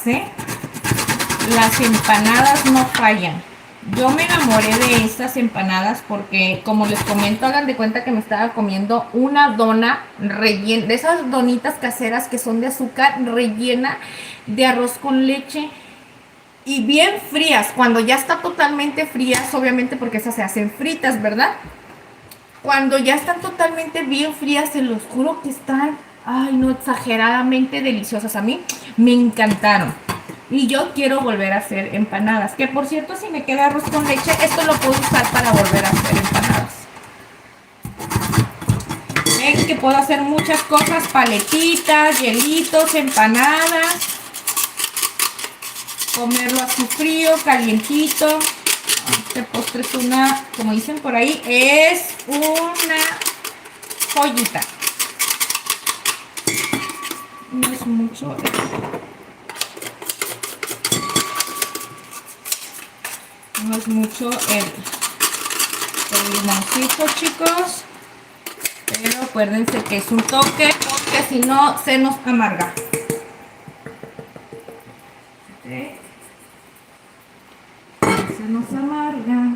A: Las empanadas no fallan. Yo me enamoré de estas empanadas porque, como les comento, hagan de cuenta que me estaba comiendo una dona rellena, de esas donitas caseras que son de azúcar, rellena de arroz con leche y bien frías. Cuando ya está totalmente frías, obviamente porque esas se hacen fritas, ¿verdad? Cuando ya están totalmente bien frías, se los juro que están, ay no, exageradamente deliciosas. A mí me encantaron. Y yo quiero volver a hacer empanadas. Que por cierto, si me queda arroz con leche, esto lo puedo usar para volver a hacer empanadas. Ven que puedo hacer muchas cosas, paletitas, hielitos, empanadas. Comerlo así frío, calientito. Este postre es una, como dicen por ahí, es una joyita. No es mucho. No es mucho el limoncito, chicos. Pero acuérdense que es un toque, porque si no se nos amarga. Se nos amarga.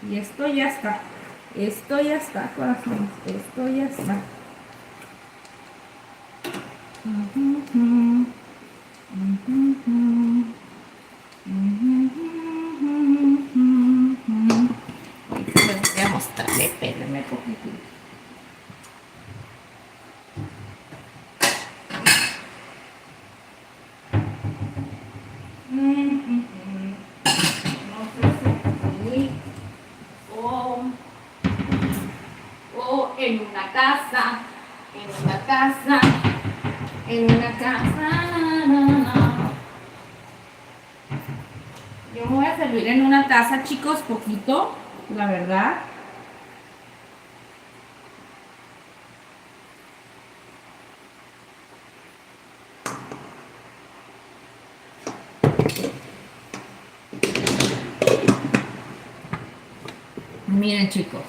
A: Y esto ya está. Esto ya está, corazón. Esto ya está. Les voy a mostrar. Espérenme un poquito. No sé si... una taza, en una taza, en una taza. Yo me voy a servir en una taza, chicos, poquito, la verdad. Miren, chicos.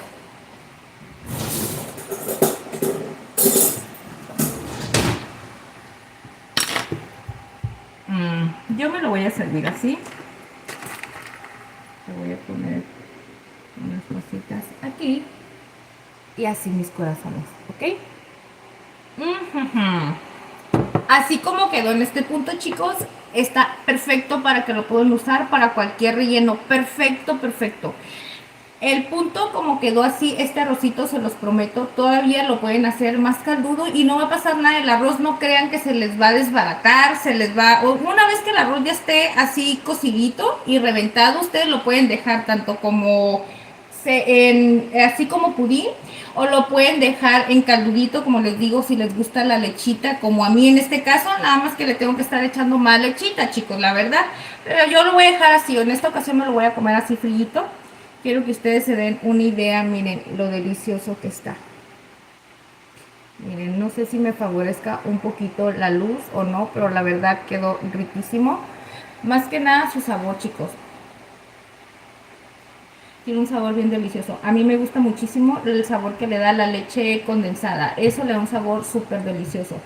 A: Yo me lo voy a servir así. Le voy a poner unas cositas aquí. Y así mis corazones, ¿ok? Así como quedó en este punto, chicos, está perfecto para que lo puedan usar para cualquier relleno. Perfecto, perfecto. El punto como quedó así, este arrocito se los prometo, todavía lo pueden hacer más caldudo y no va a pasar nada. El arroz no crean que se les va a desbaratar, se les va... Una vez que el arroz ya esté así cocidito y reventado, ustedes lo pueden dejar tanto como así como pudín, o lo pueden dejar en caldudito, como les digo, si les gusta la lechita, como a mí en este caso, nada más que le tengo que estar echando más lechita, chicos, la verdad. Pero yo lo voy a dejar así, en esta ocasión me lo voy a comer así frillito. Quiero que ustedes se den una idea, miren lo delicioso que está. Miren, no sé si me favorezca un poquito la luz o no, pero la verdad quedó riquísimo. Más que nada su sabor, chicos. Tiene un sabor bien delicioso. A mí me gusta muchísimo el sabor que le da la leche condensada. Eso le da un sabor súper delicioso.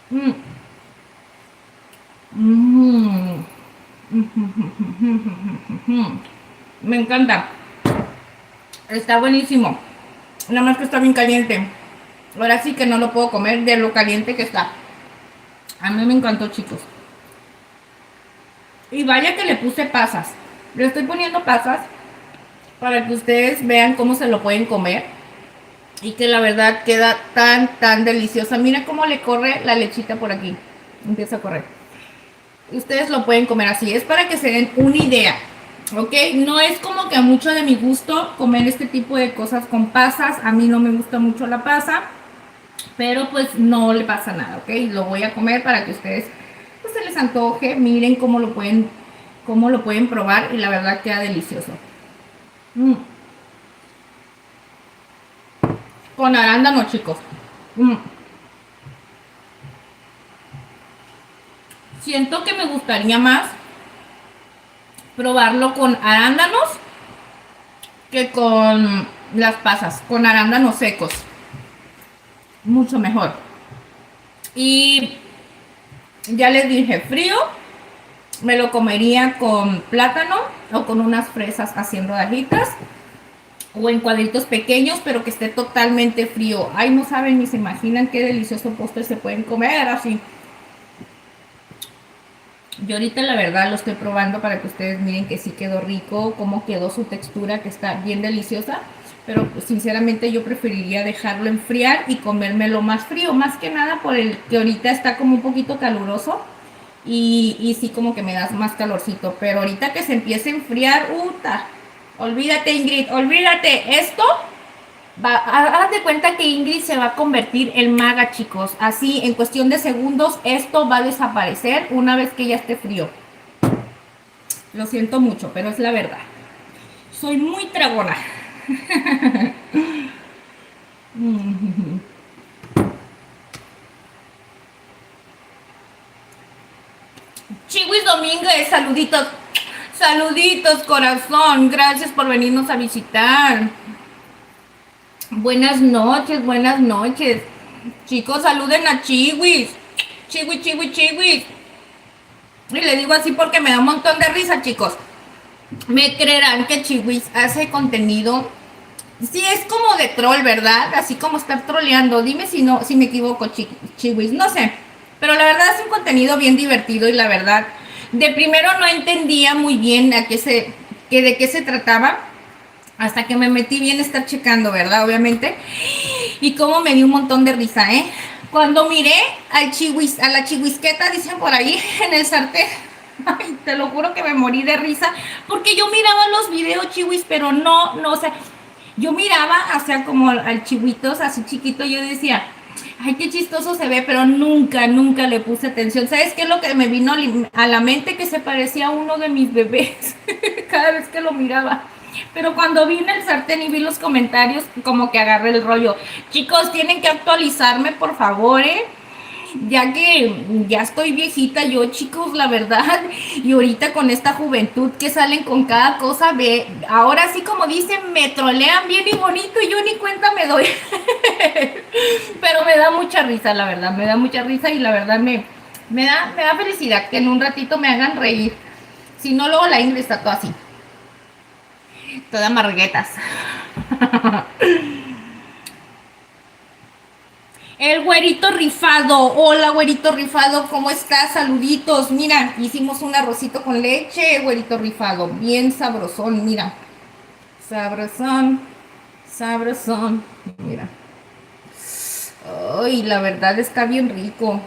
A: Mm. Mm. Me encanta. Está buenísimo. Nada más que está bien caliente. Ahora sí que no lo puedo comer de lo caliente que está. A mí me encantó, chicos. Y vaya que le puse pasas. Le estoy poniendo pasas para que ustedes vean cómo se lo pueden comer. Y que la verdad queda tan deliciosa. Mira cómo le corre la lechita por aquí. Empieza a correr. Y ustedes lo pueden comer así. Es para que se den una idea. ¿Ok? No es como que a mucho de mi gusto comer este tipo de cosas con pasas. A mí no me gusta mucho la pasa. Pero pues no le pasa nada, ¿ok? Lo voy a comer para que ustedes pues se les antoje. Miren cómo lo pueden probar y la verdad queda delicioso. Con arándano, chicos. Siento que me gustaría más probarlo con arándanos que con las pasas, con arándanos secos. Mucho mejor. Y ya les dije, frío, me lo comería con plátano o con unas fresas así en rodajitas o en cuadritos pequeños, pero que esté totalmente frío. Ay, no saben ni se imaginan qué delicioso postre se pueden comer así. Yo ahorita la verdad lo estoy probando para que ustedes miren que sí quedó rico, cómo quedó su textura, que está bien deliciosa. Pero pues, sinceramente yo preferiría dejarlo enfriar y comérmelo más frío, más que nada por el que ahorita está como un poquito caluroso. Y sí como que me das más calorcito, pero ahorita que se empiece a enfriar, olvídate, Ingrid, olvídate, esto haz de cuenta que Ingrid se va a convertir en maga, chicos, así en cuestión de segundos esto va a desaparecer una vez que ya esté frío. Lo siento mucho, pero es la verdad, soy muy tragona. Chihuis Domínguez, saluditos. Saluditos, corazón. Gracias por venirnos a visitar. Buenas noches, buenas noches. Chicos, saluden a Chihuis. Chihuis, Chihuis, Chihuis. Y le digo así porque me da un montón de risa, chicos. Me creerán que Chihuis hace contenido. Sí, es como de troll, ¿verdad? Así como estar troleando. Dime si no, si me equivoco, Chihuis. No sé. Pero la verdad es un contenido bien divertido y la verdad, de primero no entendía muy bien de qué se trataba, hasta que me metí bien a estar checando, ¿verdad? Obviamente. Y como me dio un montón de risa, ¿eh? Cuando miré al a la chihuisqueta, dicen por ahí, en el sartén, ay, te lo juro que me morí de risa, porque yo miraba los videos, Chihuis, pero no, o sea, Yo miraba, o sea, como al chihuitos, así chiquito, yo decía, ay, qué chistoso se ve, pero nunca, nunca le puse atención. ¿Sabes qué es lo que me vino a la mente? Que se parecía a uno de mis bebés cada vez que lo miraba. Pero cuando vi en el sartén y vi los comentarios, como que agarré el rollo. Chicos, tienen que actualizarme, por favor, ¿eh? Ya que ya estoy viejita yo, chicos, la verdad, y ahorita con esta juventud que salen con cada cosa, ve, ahora sí como dicen, me trolean bien y bonito y yo ni cuenta me doy. Pero me da mucha risa, la verdad, me da mucha risa y la verdad me da felicidad que en un ratito me hagan reír. Si no, luego la Ingrid está toda así, toda marguetas. El güerito rifado. Hola, güerito rifado, ¿cómo estás? Saluditos. Mira, hicimos un arrocito con leche, güerito rifado. Bien sabrosón, mira. Sabrosón, sabrosón. Mira. Ay, la verdad está bien rico.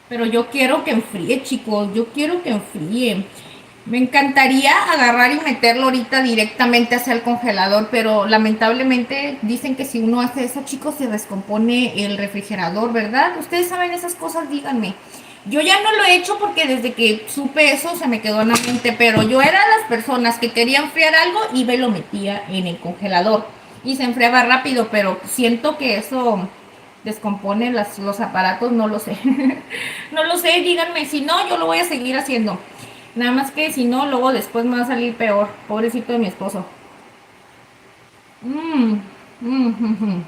A: Pero yo quiero que enfríe, chicos. Yo quiero que enfríe. Me encantaría agarrar y meterlo ahorita directamente hacia el congelador, pero lamentablemente dicen que si uno hace eso, chicos, se descompone el refrigerador, ¿verdad? Ustedes saben esas cosas, díganme. Yo ya no lo he hecho porque desde que supe eso se me quedó en la mente, pero yo era de las personas que quería enfriar algo y me lo metía en el congelador y se enfriaba rápido, pero siento que eso descompone los aparatos, no lo sé. No lo sé, díganme, si no, yo lo voy a seguir haciendo. Nada más que si no, luego después me va a salir peor. Pobrecito de mi esposo. Mmm, mmm,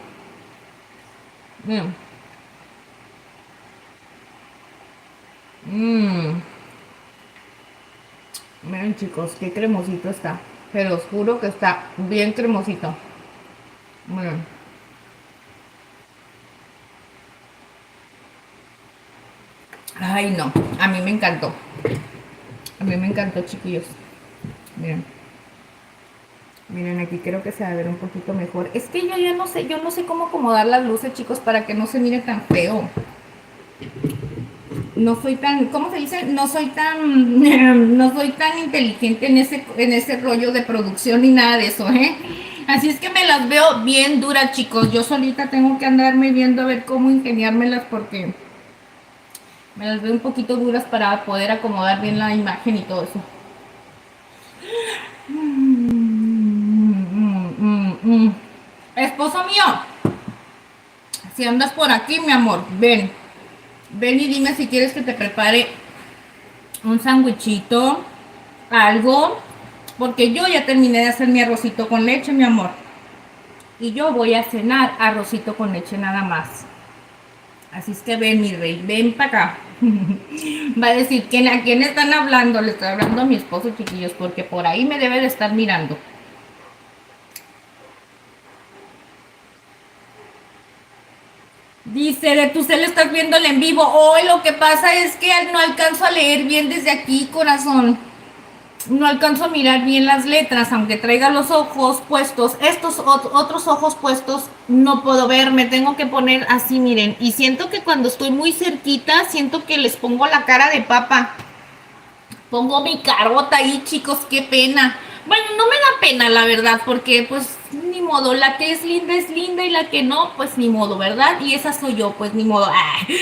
A: mmm, mmm. Miren chicos, qué cremosito está. Pero os juro que está bien cremosito. Miren. Ay no, a mí me encantó. A mí me encantó, chiquillos. Miren. Miren, aquí creo que se va a ver un poquito mejor. Es que yo ya no sé, yo no sé cómo acomodar las luces, chicos, para que no se mire tan feo. No soy tan, ¿cómo se dice? No soy tan, no soy tan inteligente en ese rollo de producción ni nada de eso, ¿eh? Así es que me las veo bien duras, chicos. Yo solita tengo que andarme viendo a ver cómo ingeniármelas porque me las veo un poquito duras para poder acomodar bien la imagen y todo eso. Esposo mío, si andas por aquí, mi amor, ven. Ven y dime si quieres que te prepare un sándwichito, algo, porque yo ya terminé de hacer mi arrocito con leche, mi amor. Y yo voy a cenar arrocito con leche nada más. Así es que ven, mi rey, ven para acá. Va a decir, ¿a quién están hablando? Le estoy hablando a mi esposo, chiquillos, porque por ahí me debe de estar mirando. Dice, de tu cel estás viéndole en vivo. Hoy lo que pasa es que no alcanzo a leer bien desde aquí, corazón. No alcanzo a mirar bien las letras, aunque traiga los ojos puestos. Estos otros ojos puestos no puedo ver, me tengo que poner así, miren. Y siento que cuando estoy muy cerquita, siento que les pongo la cara de papa. Pongo mi carota ahí, chicos, qué pena. Bueno, no me da pena, la verdad, porque pues ni modo, la que es linda y la que no, pues ni modo, ¿verdad? Y esa soy yo, pues ni modo. Ay,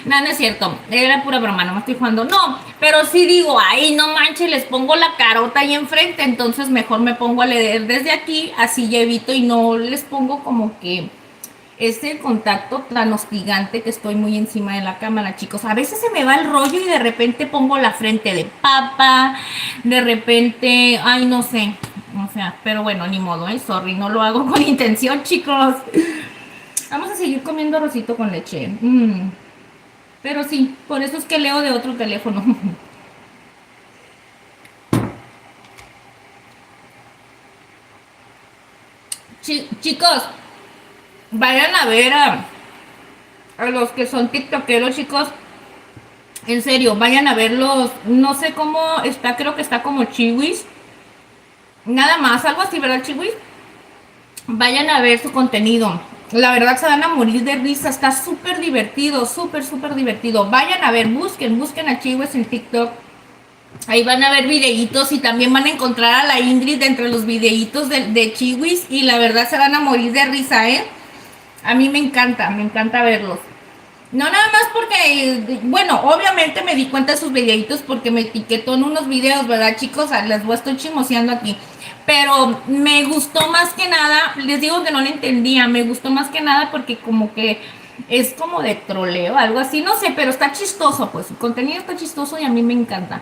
A: no, no es cierto, era pura broma, no me estoy jugando. No, pero sí digo, ay, no manches, les pongo la carota ahí enfrente, entonces mejor me pongo a leer desde aquí, así ya evito y no les pongo como que ese contacto tan hostigante que estoy muy encima de la cámara, chicos. A veces se me va el rollo y de repente pongo la frente de papa, de repente, ay, no sé, o sea, pero bueno, ni modo, sorry, no lo hago con intención, chicos. Vamos a seguir comiendo arrocito con leche. Pero sí, por eso es que leo de otro teléfono. Chicos, vayan a ver a los que son tiktokeros, chicos. En serio, vayan a verlos. No sé cómo está, creo que está como Chiwis. Nada más, algo así, ¿verdad, Chiwis? Vayan a ver su contenido. La verdad se van a morir de risa. Está súper divertido, súper, súper divertido. Vayan a ver, busquen a Chiwis en TikTok. Ahí van a ver videitos y también van a encontrar a la Ingrid entre los videitos de Chiwis y la verdad se van a morir de risa, ¿eh? A mí me encanta verlos. No nada más porque, bueno, obviamente me di cuenta de sus videitos porque me etiquetó en unos videos, ¿verdad, chicos? Les voy a estar chismoseando aquí. Pero me gustó más que nada, les digo que no lo entendía, me gustó más que nada porque como que es como de troleo, algo así, no sé, pero está chistoso, pues, su contenido está chistoso y a mí me encanta.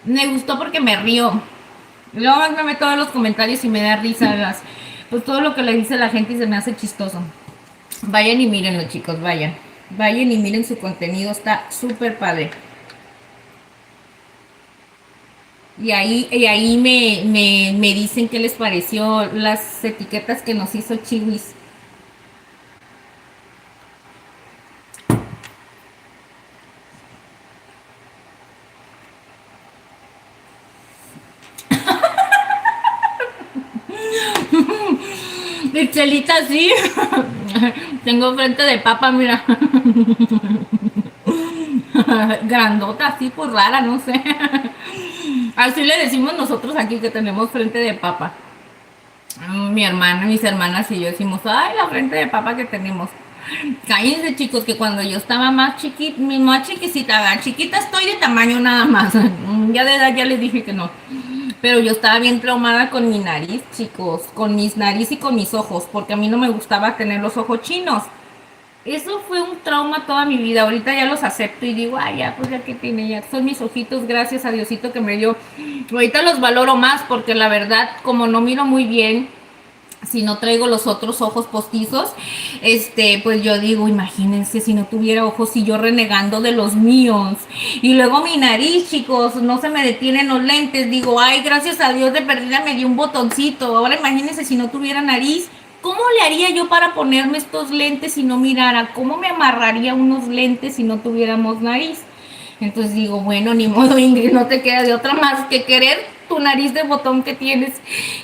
A: Me gustó porque me río. Y luego me meto todos los comentarios y me da risa, pues todo lo que le dice la gente y se me hace chistoso. Vayan y mírenlo, chicos, vayan. Vayan y miren su contenido, está súper padre. Y ahí me dicen qué les pareció las etiquetas que nos hizo Chiwis. Chelita, sí. Tengo frente de papa, mira. Grandota, así, pues rara, no sé. Así le decimos nosotros aquí que tenemos frente de papa. Mi hermana, mis hermanas y yo decimos, ay, la frente de papa que tenemos. Cállense, chicos, que cuando yo estaba más chiquita, más chiquitita, chiquita estoy de tamaño nada más. Ya de edad ya les dije que no. Pero yo estaba bien traumada con mi nariz, chicos, con mis nariz y con mis ojos, porque a mí no me gustaba tener los ojos chinos. Eso fue un trauma toda mi vida. Ahorita ya los acepto y digo, ay, ya, pues ya que tiene, ya son mis ojitos, gracias a Diosito que me dio. Ahorita los valoro más porque la verdad, como no miro muy bien, si no traigo los otros ojos postizos, pues yo digo, imagínense si no tuviera ojos y yo renegando de los míos. Y luego mi nariz, chicos, no se me detienen los lentes. Digo, ay, gracias a Dios de perdida me dio un botoncito. Ahora imagínense si no tuviera nariz. ¿Cómo le haría yo para ponerme estos lentes si no mirara? ¿Cómo me amarraría unos lentes si no tuviéramos nariz? Entonces digo, bueno, ni modo, Ingrid, no te queda de otra más que querer tu nariz de botón que tienes.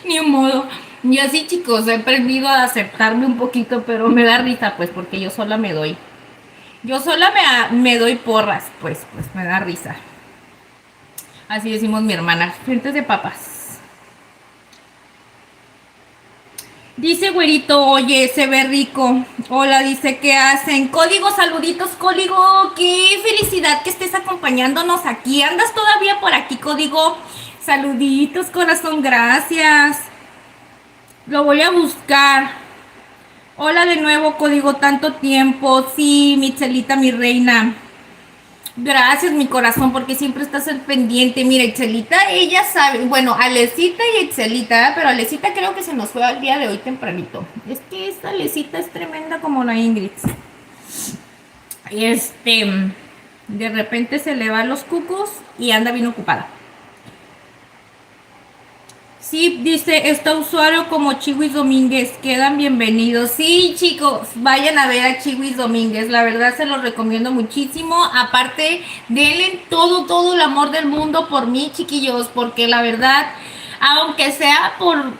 A: Ni modo. Y así, chicos, he aprendido a aceptarme un poquito, pero me da risa, pues, porque yo sola me doy. Yo sola me doy porras, pues me da risa. Así decimos mi hermana, frentes de papas. Dice güerito, oye, se ve rico. Hola, dice, ¿qué hacen? Código, saluditos, código. Qué felicidad que estés acompañándonos aquí. ¿Andas todavía por aquí, código? Saluditos, corazón, gracias. Lo voy a buscar. Hola de nuevo, código, tanto tiempo. Sí, Michelita, mi reina. Gracias, mi corazón, porque siempre estás al pendiente. Mira, Itzelita, ella sabe, bueno, Alecita y Itzelita, pero Alecita creo que se nos fue al día de hoy tempranito. Es que esta Alecita es tremenda como la Ingrid. De repente se le van los cucos y anda bien ocupada. Sí, dice, está usuario como Chiwis Domínguez, quedan bienvenidos. Sí, chicos, vayan a ver a Chiwis Domínguez, la verdad se los recomiendo muchísimo. Aparte, denle todo el amor del mundo por mí, chiquillos, porque la verdad, aunque sea por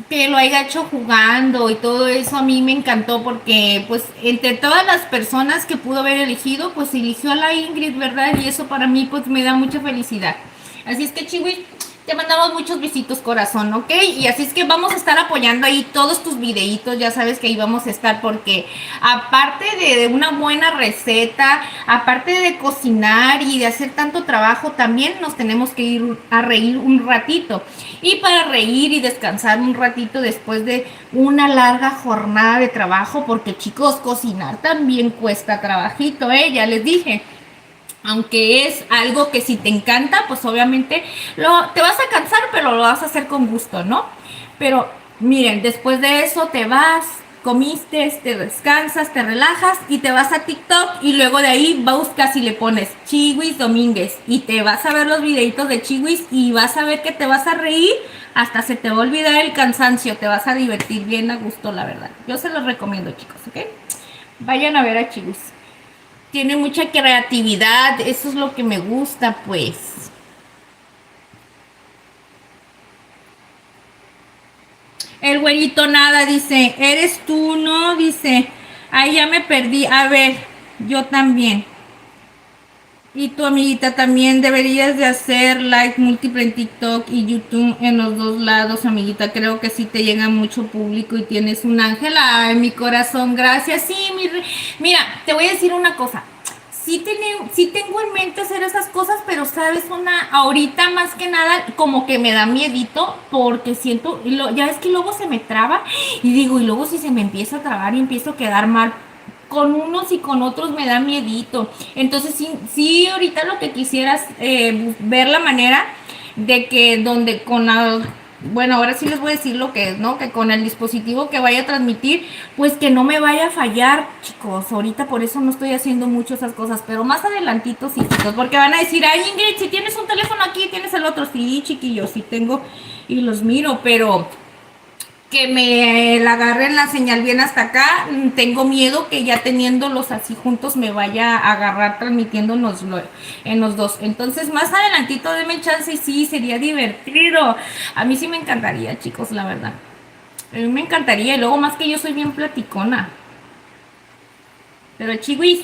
A: que lo haya hecho jugando y todo eso, a mí me encantó porque, pues, entre todas las personas que pudo haber elegido, pues eligió a la Ingrid, ¿verdad? Y eso para mí, pues, me da mucha felicidad. Así es que, Chiwis, te mandamos muchos besitos, corazón, ¿ok? Y así es que vamos a estar apoyando ahí todos tus videitos, ya sabes que ahí vamos a estar porque aparte de una buena receta, aparte de cocinar y de hacer tanto trabajo, también nos tenemos que ir a reír un ratito. Y para reír y descansar un ratito después de una larga jornada de trabajo, porque chicos, cocinar también cuesta trabajito, ¿eh? Ya les dije. Aunque es algo que si te encanta, pues obviamente te vas a cansar, pero lo vas a hacer con gusto, ¿no? Pero miren, después de eso te vas, comiste, te descansas, te relajas y te vas a TikTok y luego de ahí buscas y le pones Chiwis Domínguez y te vas a ver los videitos de Chiwis y vas a ver que te vas a reír, hasta se te va a olvidar el cansancio, te vas a divertir bien a gusto, la verdad. Yo se los recomiendo, chicos, ¿ok? Vayan a ver a Chiwis. Tiene mucha creatividad, eso es lo que me gusta, pues. El güerito nada, dice, eres tú, ¿no? Dice, ay, ya me perdí. A ver, yo también. Y tu amiguita también deberías de hacer live múltiple en TikTok y YouTube en los dos lados, amiguita. Creo que sí te llega mucho público y tienes un ángel. Ay, mi corazón, gracias. Sí, mira, te voy a decir una cosa. Sí tengo en mente hacer esas cosas, pero sabes, ahorita más que nada como que me da miedito porque siento, ya es que luego se me traba y digo, y luego si se me empieza a trabar y empiezo a quedar mal con unos y con otros me da miedito. Entonces sí ahorita lo que quisieras ver la manera de que donde bueno, ahora sí les voy a decir lo que es, ¿no? Que con el dispositivo que vaya a transmitir, pues que no me vaya a fallar, chicos. Ahorita por eso no estoy haciendo mucho esas cosas, pero más adelantito sí, chicos, porque van a decir, ay, Ingrid, si tienes un teléfono aquí, tienes el otro. Sí, chiquillos, sí tengo y los miro, pero que me la agarren la señal bien hasta acá. Tengo miedo que ya teniéndolos así juntos me vaya a agarrar transmitiéndonos en los dos. Entonces, más adelantito denme chance y sí, sería divertido. A mí sí me encantaría, chicos, la verdad. A mí me encantaría. Y luego más que yo soy bien platicona. Pero chihuis,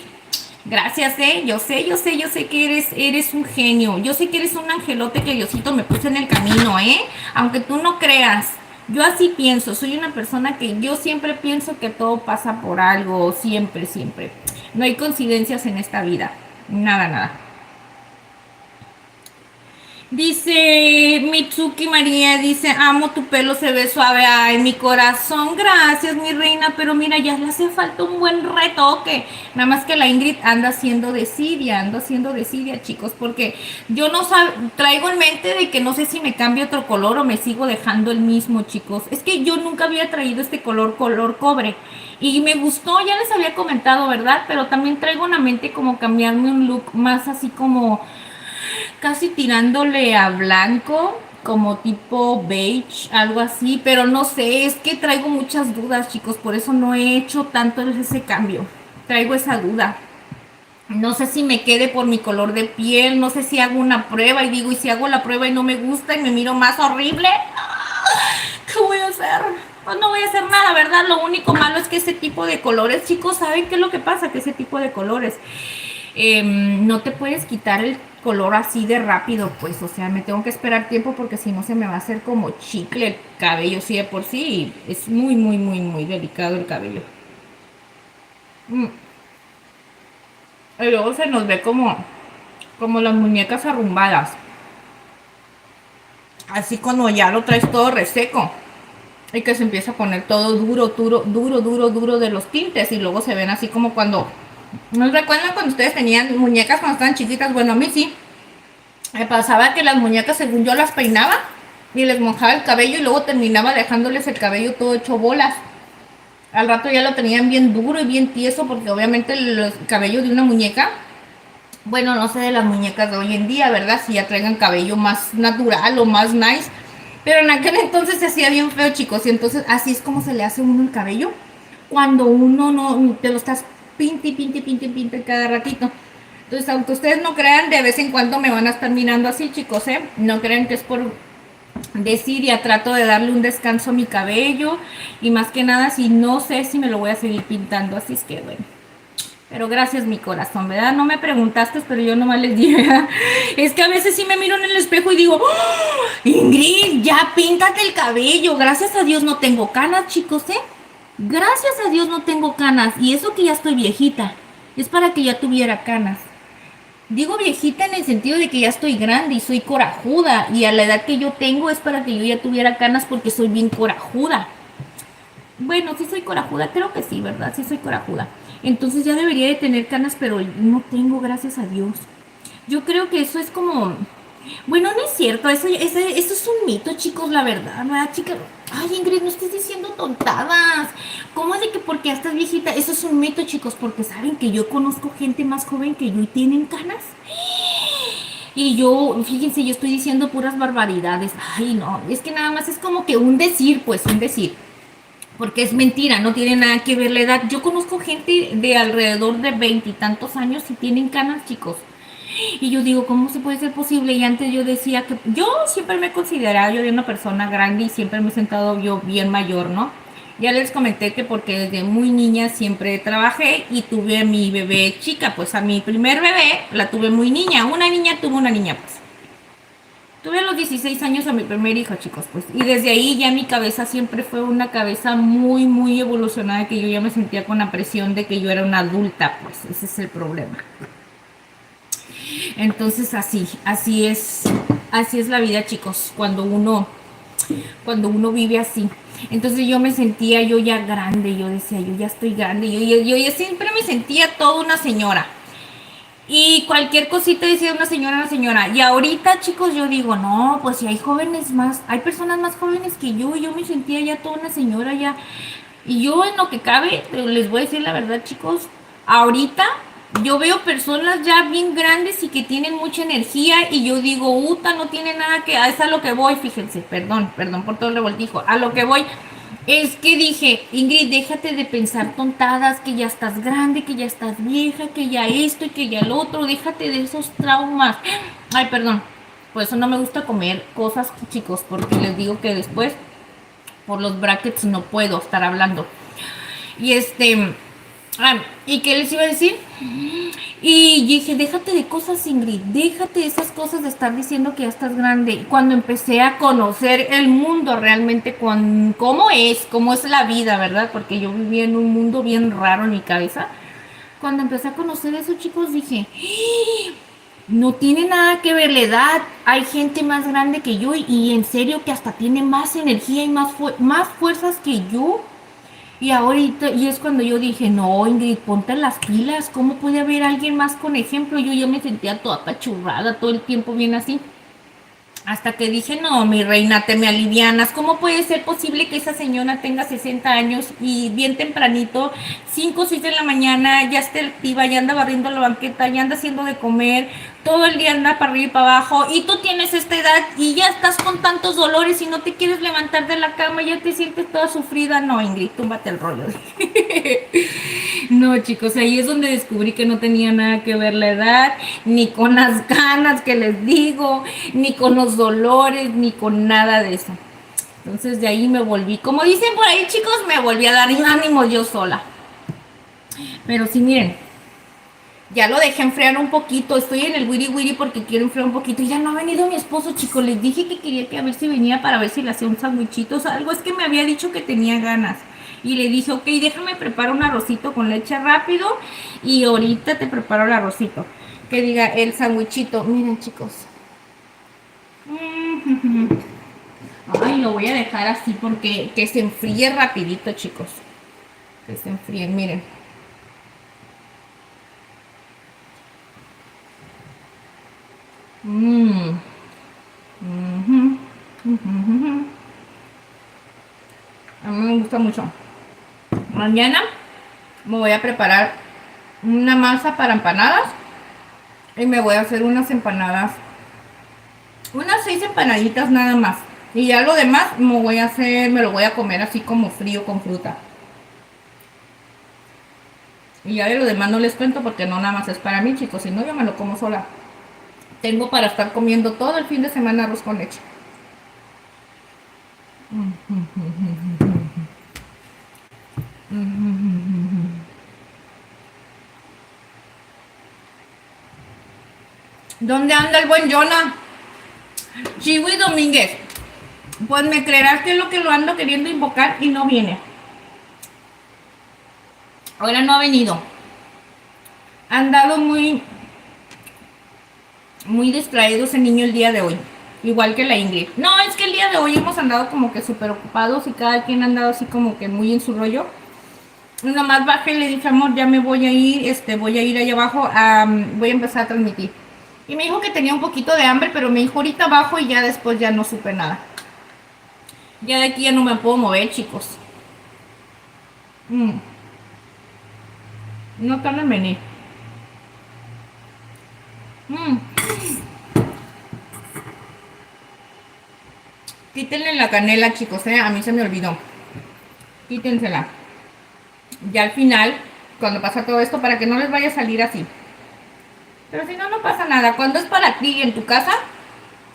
A: gracias, yo sé que eres un genio. Yo sé que eres un angelote que Diosito me puso en el camino, ¿eh? Aunque tú no creas. Yo así pienso, soy una persona que yo siempre pienso que todo pasa por algo, siempre, siempre. No hay coincidencias en esta vida. Nada, nada. Dice Mitsuki María, dice, amo tu pelo, se ve suave. Ay, mi corazón, gracias, mi reina. Pero mira, ya le hace falta un buen retoque. Nada más que la Ingrid anda haciendo desidia, chicos, porque yo no traigo en mente de que no sé si me cambio otro color o me sigo dejando el mismo, chicos. Es que yo nunca había traído este color cobre. Y me gustó, ya les había comentado, ¿verdad? Pero también traigo en la mente como cambiarme un look más así como casi tirándole a blanco, como tipo beige, algo así, pero no sé, es que traigo muchas dudas, chicos, por eso no he hecho tanto ese cambio. Traigo esa duda. No sé si me quede por mi color de piel, no sé si hago una prueba y digo, y si hago la prueba y no me gusta y me miro más horrible, ¿qué voy a hacer? Pues no voy a hacer nada, ¿verdad? Lo único malo es que ese tipo de colores, chicos, ¿saben qué es lo que pasa? Que ese tipo de colores no te puedes quitar el color así de rápido, pues, o sea, me tengo que esperar tiempo porque si no se me va a hacer como chicle el cabello, sí de por sí, es muy, muy, muy, muy delicado el cabello. Mm. Y luego se nos ve como las muñecas arrumbadas, así cuando ya lo traes todo reseco y que se empieza a poner todo duro, duro, duro, duro, duro de los tintes y luego se ven así como cuando, ¿no recuerdan cuando ustedes tenían muñecas cuando estaban chiquitas? Bueno, a mí sí. Me pasaba que las muñecas, según yo, las peinaba y les mojaba el cabello y luego terminaba dejándoles el cabello todo hecho bolas. Al rato ya lo tenían bien duro y bien tieso porque obviamente el cabello de una muñeca, bueno, no sé de las muñecas de hoy en día, ¿verdad? Si ya traigan cabello más natural o más nice. Pero en aquel entonces se hacía bien feo, chicos. Y entonces así es como se le hace a uno el cabello cuando uno no te lo estás pinte, pinte, pinte, pinte cada ratito. Entonces, aunque ustedes no crean, de vez en cuando me van a estar mirando así, chicos, ¿eh? No crean que es por decir, ya trato de darle un descanso a mi cabello. Y más que nada, si no sé si me lo voy a seguir pintando, así es que bueno. Pero gracias, mi corazón, ¿verdad? No me preguntaste, pero yo nomás les dije, ¿verdad? Es que a veces sí me miro en el espejo y digo, ¡oh! Ingrid, ya píntate el cabello. Gracias a Dios no tengo canas, chicos, ¿eh? Gracias a Dios no tengo canas. Y eso que ya estoy viejita. Es para que ya tuviera canas. Digo viejita en el sentido de que ya estoy grande y soy corajuda. Y a la edad que yo tengo es para que yo ya tuviera canas porque soy bien corajuda. Bueno, sí soy corajuda, creo que sí, ¿verdad? Sí soy corajuda. Entonces ya debería de tener canas, pero no tengo, gracias a Dios. Yo creo que eso es como... Bueno, no es cierto, eso es un mito, chicos, la verdad, ¿verdad, chicas? Ay, Ingrid, no estés diciendo tontadas. ¿Cómo es de que porque ya estás viejita? Eso es un mito, chicos, porque saben que yo conozco gente más joven que yo y tienen canas. Y yo, fíjense, yo estoy diciendo puras barbaridades. Ay, no, es que nada más es como que un decir, pues, un decir. Porque es mentira, no tiene nada que ver la edad. Yo conozco gente de alrededor de veintitantos años y tienen canas, chicos. Y yo digo, ¿cómo se puede ser posible? Y antes yo decía yo siempre me he considerado yo de una persona grande y siempre me he sentado yo bien mayor, ¿no? Ya les comenté que porque desde muy niña siempre trabajé y tuve a mi bebé chica, pues a mi primer bebé la tuve muy niña, una niña tuvo una niña pues. Tuve a los 16 años a mi primer hijo, chicos, pues. Y desde ahí ya mi cabeza siempre fue una cabeza muy, muy evolucionada, que yo ya me sentía con la presión de que yo era una adulta, pues. Ese es el problema. Entonces así es la vida, chicos, cuando uno vive así. Entonces yo me sentía yo ya grande, yo decía, yo ya estoy grande, yo ya siempre me sentía toda una señora. Y cualquier cosita decía una señora. Y ahorita, chicos, yo digo, no, pues si hay jóvenes más, hay personas más jóvenes que yo me sentía ya toda una señora ya. Y yo en lo que cabe, les voy a decir la verdad, chicos, ahorita yo veo personas ya bien grandes y que tienen mucha energía y yo digo, Uta, no tiene nada que, es a lo que voy, fíjense, perdón por todo el revoltijo, a lo que voy. Es que dije, Ingrid, déjate de pensar tontadas, que ya estás grande, que ya estás vieja, que ya esto y que ya el otro, déjate de esos traumas. Ay, perdón, por eso no me gusta comer cosas, chicos, porque les digo que después por los brackets no puedo estar hablando. Y ¿y qué les iba a decir? Y dije, déjate de cosas, Ingrid, déjate de esas cosas de estar diciendo que ya estás grande. Y cuando empecé a conocer el mundo realmente, con cómo es la vida, ¿verdad? Porque yo vivía en un mundo bien raro en mi cabeza. Cuando empecé a conocer eso, chicos, dije, no tiene nada que ver la edad. Hay gente más grande que yo y en serio que hasta tiene más energía y más fuerzas que yo. Y ahorita, y es cuando yo dije, no, Ingrid, ponte las pilas. ¿Cómo puede haber alguien más con ejemplo? Yo ya me sentía toda apachurrada todo el tiempo bien así. Hasta que dije, no, mi reina, te me alivianas. ¿Cómo puede ser posible que esa señora tenga 60 años y bien tempranito, 5 o 6 de la mañana, ya esté activa, ya anda barriendo la banqueta, ya anda haciendo de comer, todo el día anda para arriba y para abajo, y tú tienes esta edad y ya estás con tantos dolores y no te quieres levantar de la cama, ya te sientes toda sufrida? No, Ingrid, túmbate el rollo. No, chicos, ahí es donde descubrí que no tenía nada que ver la edad, ni con las ganas que les digo, ni con los dolores, ni con nada de eso. Entonces de ahí me volví, como dicen por ahí, chicos, me volví a dar ánimo yo sola. Pero sí, miren, ya lo dejé enfriar un poquito, estoy en el wiri wiri porque quiero enfriar un poquito y ya no ha venido mi esposo, chicos. Les dije que quería que a ver si venía para ver si le hacía un sandwichito o sea, algo, es que me había dicho que tenía ganas. Y le dije, ok, déjame preparar un arrocito con leche rápido y ahorita te preparo el arrocito. Que diga el sandwichito. Miren, chicos. Ay, lo voy a dejar así porque que se enfríe rapidito, chicos. Que se enfríe, miren. Mmm. A mí me gusta mucho. Mañana me voy a preparar una masa para empanadas y me voy a hacer unas empanadas, unas 6 empanaditas nada más. Y ya lo demás me lo voy a comer así como frío con fruta. Y ya de lo demás no les cuento porque no nada más es para mí, chicos, si no yo me lo como sola. Tengo para estar comiendo todo el fin de semana arroz con leche. ¿Dónde anda el buen Jonah? Chiwi Domínguez. Pues me creerás que es lo que lo ando queriendo invocar y no viene. Ahora no ha venido. Ha andado muy distraído ese niño el día de hoy. Igual que la Ingrid. No, es que el día de hoy hemos andado como que súper ocupados y cada quien ha andado así como que muy en su rollo. Nada más bajé y le dije, amor, ya me voy a ir, voy a ir allá abajo, voy a empezar a transmitir. Y me dijo que tenía un poquito de hambre, pero me dijo ahorita abajo y ya después ya no supe nada. Ya de aquí ya no me puedo mover, chicos. No tarda en venir. Quítenle la canela, chicos, a mí se me olvidó. Quítensela. Ya al final, cuando pasa todo esto, para que no les vaya a salir así. Pero si no, no pasa nada. Cuando es para ti en tu casa,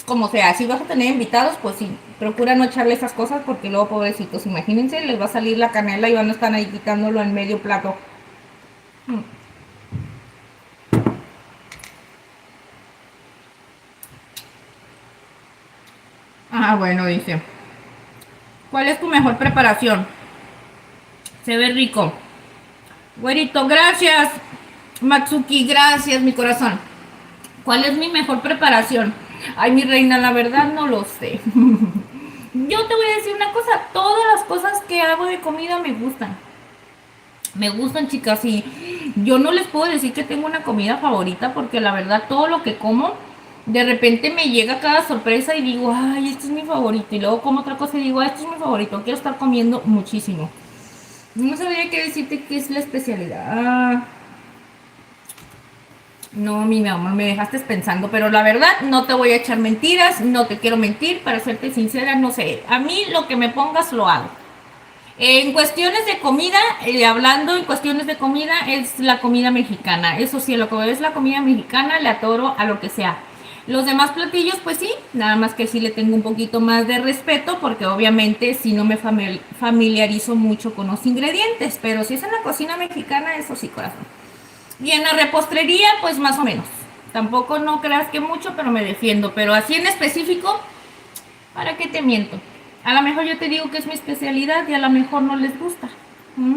A: como sea, si vas a tener invitados, pues sí, procura no echarle esas cosas porque luego, pobrecitos, imagínense, les va a salir la canela y van a estar ahí quitándolo en medio plato. Ah, bueno, dice. ¿Cuál es tu mejor preparación? Se ve rico. Güerito, gracias. Matsuki, gracias, mi corazón. ¿Cuál es mi mejor preparación? Ay, mi reina, la verdad no lo sé. Yo te voy a decir una cosa, todas las cosas que hago de comida me gustan. Me gustan, chicas, y yo no les puedo decir que tengo una comida favorita porque la verdad todo lo que como, de repente me llega cada sorpresa y digo, ay, esto es mi favorito. Y luego como otra cosa y digo, esto es mi favorito, quiero estar comiendo muchísimo. No sabría qué decirte qué es la especialidad. No, mi amor, me dejaste pensando, pero la verdad no te voy a echar mentiras, no te quiero mentir, para serte sincera, no sé. A mí lo que me pongas lo hago. En cuestiones de comida, hablando en cuestiones de comida, es la comida mexicana. Eso sí, lo que es la comida mexicana, le atoro a lo que sea. Los demás platillos, pues sí, nada más que sí le tengo un poquito más de respeto, porque obviamente si no me familiarizo mucho con los ingredientes, pero si es en la cocina mexicana, eso sí, corazón. Y en la repostería, pues más o menos. Tampoco no creas que mucho, pero me defiendo. Pero así en específico, ¿para qué te miento? A lo mejor yo te digo que es mi especialidad y a lo mejor no les gusta. ¿Mm?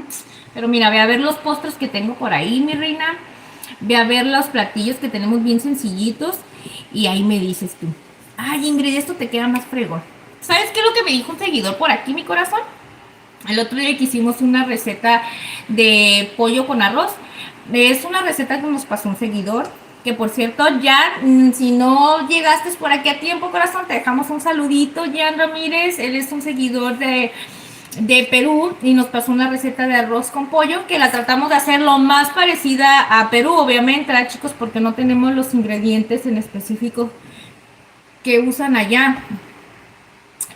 A: Pero mira, ve a ver los postres que tengo por ahí, mi reina. Ve a ver los platillos que tenemos bien sencillitos. Y ahí me dices tú, ay, Ingrid, esto te queda más fregón. ¿Sabes qué es lo que me dijo un seguidor por aquí, mi corazón? El otro día que hicimos una receta de pollo con arroz. Es una receta que nos pasó un seguidor. Que por cierto, Jan, si no llegaste por aquí a tiempo, corazón, te dejamos un saludito. Jan Ramírez, él es un seguidor de Perú y nos pasó una receta de arroz con pollo que la tratamos de hacer lo más parecida a Perú, obviamente, ¿verdad, chicos? Porque no tenemos los ingredientes en específico que usan allá.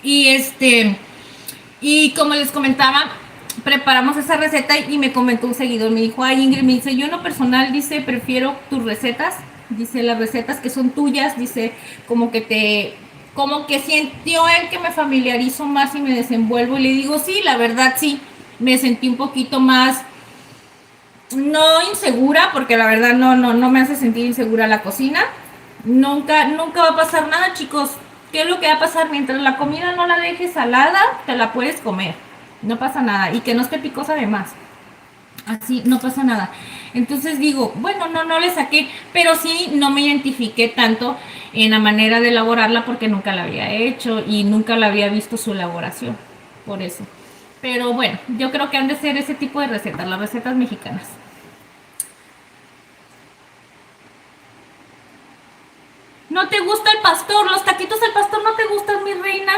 A: Y y como les comentaba, preparamos esa receta y me comentó un seguidor, me dijo, ay, Ingrid, me dice, yo en lo personal, dice, prefiero tus recetas, dice, las recetas que son tuyas, dice, como que sintió él que me familiarizo más y me desenvuelvo, y le digo, sí, la verdad sí, me sentí un poquito más, no insegura, porque la verdad no me hace sentir insegura la cocina. Nunca va a pasar nada, chicos. ¿Qué es lo que va a pasar? Mientras la comida no la dejes salada, te la puedes comer. No pasa nada. Y que no esté picosa de más. Así, no pasa nada. Entonces digo, bueno, no le saqué, pero sí no me identifiqué tanto en la manera de elaborarla porque nunca la había hecho y nunca la había visto su elaboración. Por eso. Pero bueno, yo creo que han de ser ese tipo de recetas, las recetas mexicanas. ¿No te gusta el pastor? ¿Los taquitos al pastor no te gustan, mi reina?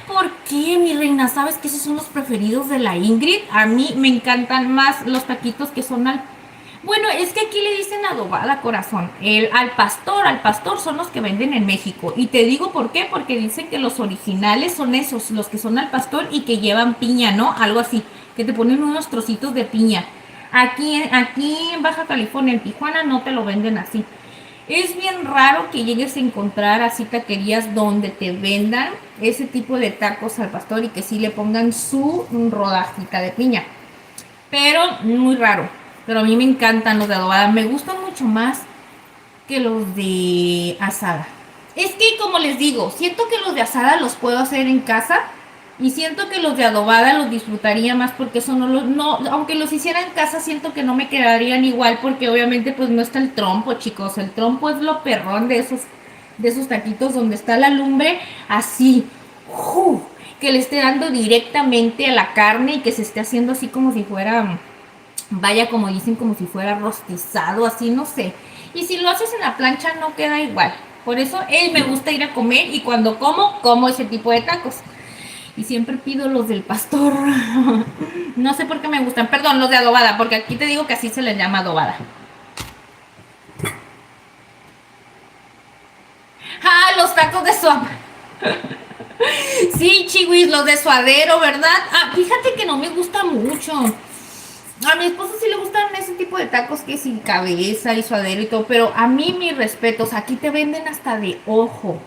A: ¿Por qué, mi reina? ¿Sabes que esos son los preferidos de la Ingrid? A mí me encantan más los taquitos que son al... Bueno, es que aquí le dicen adobada, corazón. Al pastor son los que venden en México. Y te digo por qué, porque dicen que los originales son esos, los que son al pastor y que llevan piña, ¿no? Algo así, que te ponen unos trocitos de piña. Aquí en Baja California, en Tijuana, no te lo venden así. Es bien raro que llegues a encontrar así taquerías donde te vendan ese tipo de tacos al pastor y que sí le pongan su rodajita de piña. Pero muy raro. Pero a mí me encantan los de adobada. Me gustan mucho más que los de asada. Es que como les digo, siento que los de asada los puedo hacer en casa y siento que los de adobada los disfrutaría más porque eso no, aunque los hiciera en casa siento que no me quedarían igual porque obviamente pues no está el trompo, chicos. El trompo es lo perrón de esos taquitos donde está la lumbre así, que le esté dando directamente a la carne y que se esté haciendo así como si fuera, vaya, como dicen, como si fuera rostizado, así, no sé. Y si lo haces en la plancha no queda igual. Por eso él me gusta ir a comer y cuando como ese tipo de tacos. Y siempre pido los del pastor. No sé por qué me gustan. Perdón, los de adobada, porque aquí te digo que así se les llama adobada. Ah, los tacos de suadero. Sí, chihuis, los de suadero, ¿verdad? Ah, fíjate que no me gusta mucho. A mi esposo sí le gustan ese tipo de tacos que sin cabeza y suadero y todo, pero a mí mis respetos, aquí te venden hasta de ojo.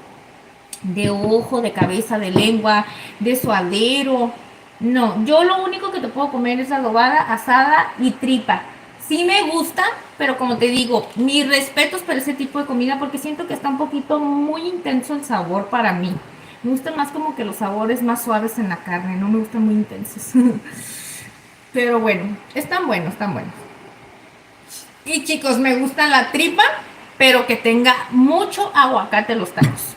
A: de ojo, de cabeza, de lengua, de suadero. No, yo lo único que te puedo comer es adobada, asada y tripa. Sí me gusta, pero como te digo, mis respetos por ese tipo de comida porque siento que está un poquito muy intenso el sabor para mí. Me gustan más como que los sabores más suaves en la carne, no me gustan muy intensos. Pero bueno, están buenos, están buenos. Y chicos, me gusta la tripa, pero que tenga mucho aguacate los tacos.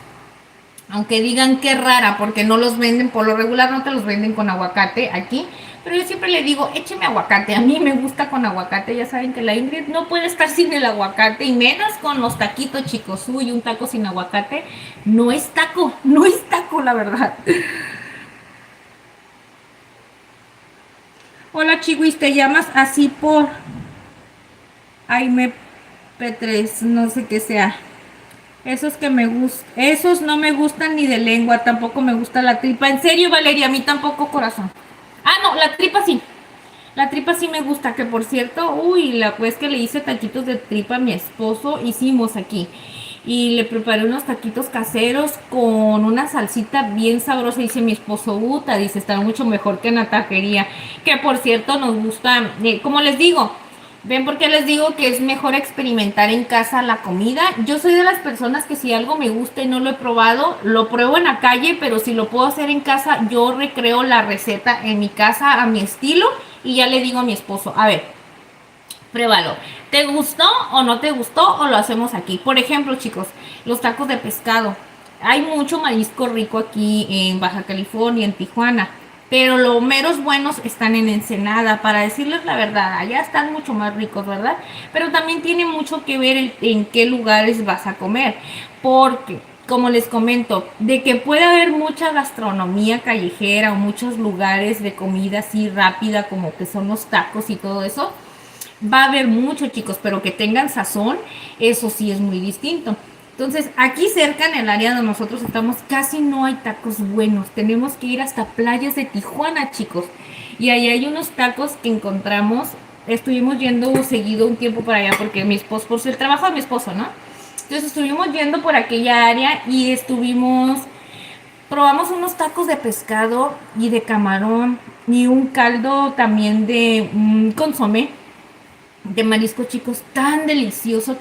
A: Aunque digan que rara, porque no los venden, por lo regular no te los venden con aguacate aquí. Pero yo siempre le digo, écheme aguacate. A mí me gusta con aguacate. Ya saben que la Ingrid no puede estar sin el aguacate. Y menos con los taquitos, chicos. Uy, un taco sin aguacate no es taco. No es taco, la verdad. Hola, Chihuis, ¿te llamas así por Aime P3? No sé qué sea. Esos que me gustan, esos no me gustan ni de lengua, tampoco me gusta la tripa. En serio, Valeria, a mí tampoco, corazón. Ah, no, la tripa sí. La tripa sí me gusta, que por cierto, uy, la vez que le hice taquitos de tripa a mi esposo, hicimos aquí. Y le preparé unos taquitos caseros con una salsita bien sabrosa. Dice mi esposo, Uta, dice, está mucho mejor que en la taquería. Que por cierto nos gusta, como les digo, ven porque les digo que es mejor experimentar en casa la comida. Yo soy de las personas que si algo me gusta y no lo he probado, lo pruebo en la calle, pero si lo puedo hacer en casa, yo recreo la receta en mi casa a mi estilo y ya le digo a mi esposo, a ver, pruébalo. ¿Te gustó o no te gustó o lo hacemos aquí? Por ejemplo, chicos, los tacos de pescado. Hay mucho marisco rico aquí en Baja California, en Tijuana. Pero los meros buenos están en Ensenada, para decirles la verdad, allá están mucho más ricos, ¿verdad? Pero también tiene mucho que ver en qué lugares vas a comer, porque, como les comento, de que puede haber mucha gastronomía callejera o muchos lugares de comida así rápida, como que son los tacos y todo eso, va a haber mucho, chicos, pero que tengan sazón, eso sí es muy distinto. Entonces, aquí cerca en el área donde nosotros estamos, casi no hay tacos buenos. Tenemos que ir hasta playas de Tijuana, chicos. Y ahí hay unos tacos que encontramos. Estuvimos yendo seguido un tiempo para allá porque mi esposo, por el trabajo de mi esposo, ¿no? Entonces estuvimos yendo por aquella área y probamos unos tacos de pescado y de camarón y un caldo también de consomé de marisco, chicos, tan delicioso,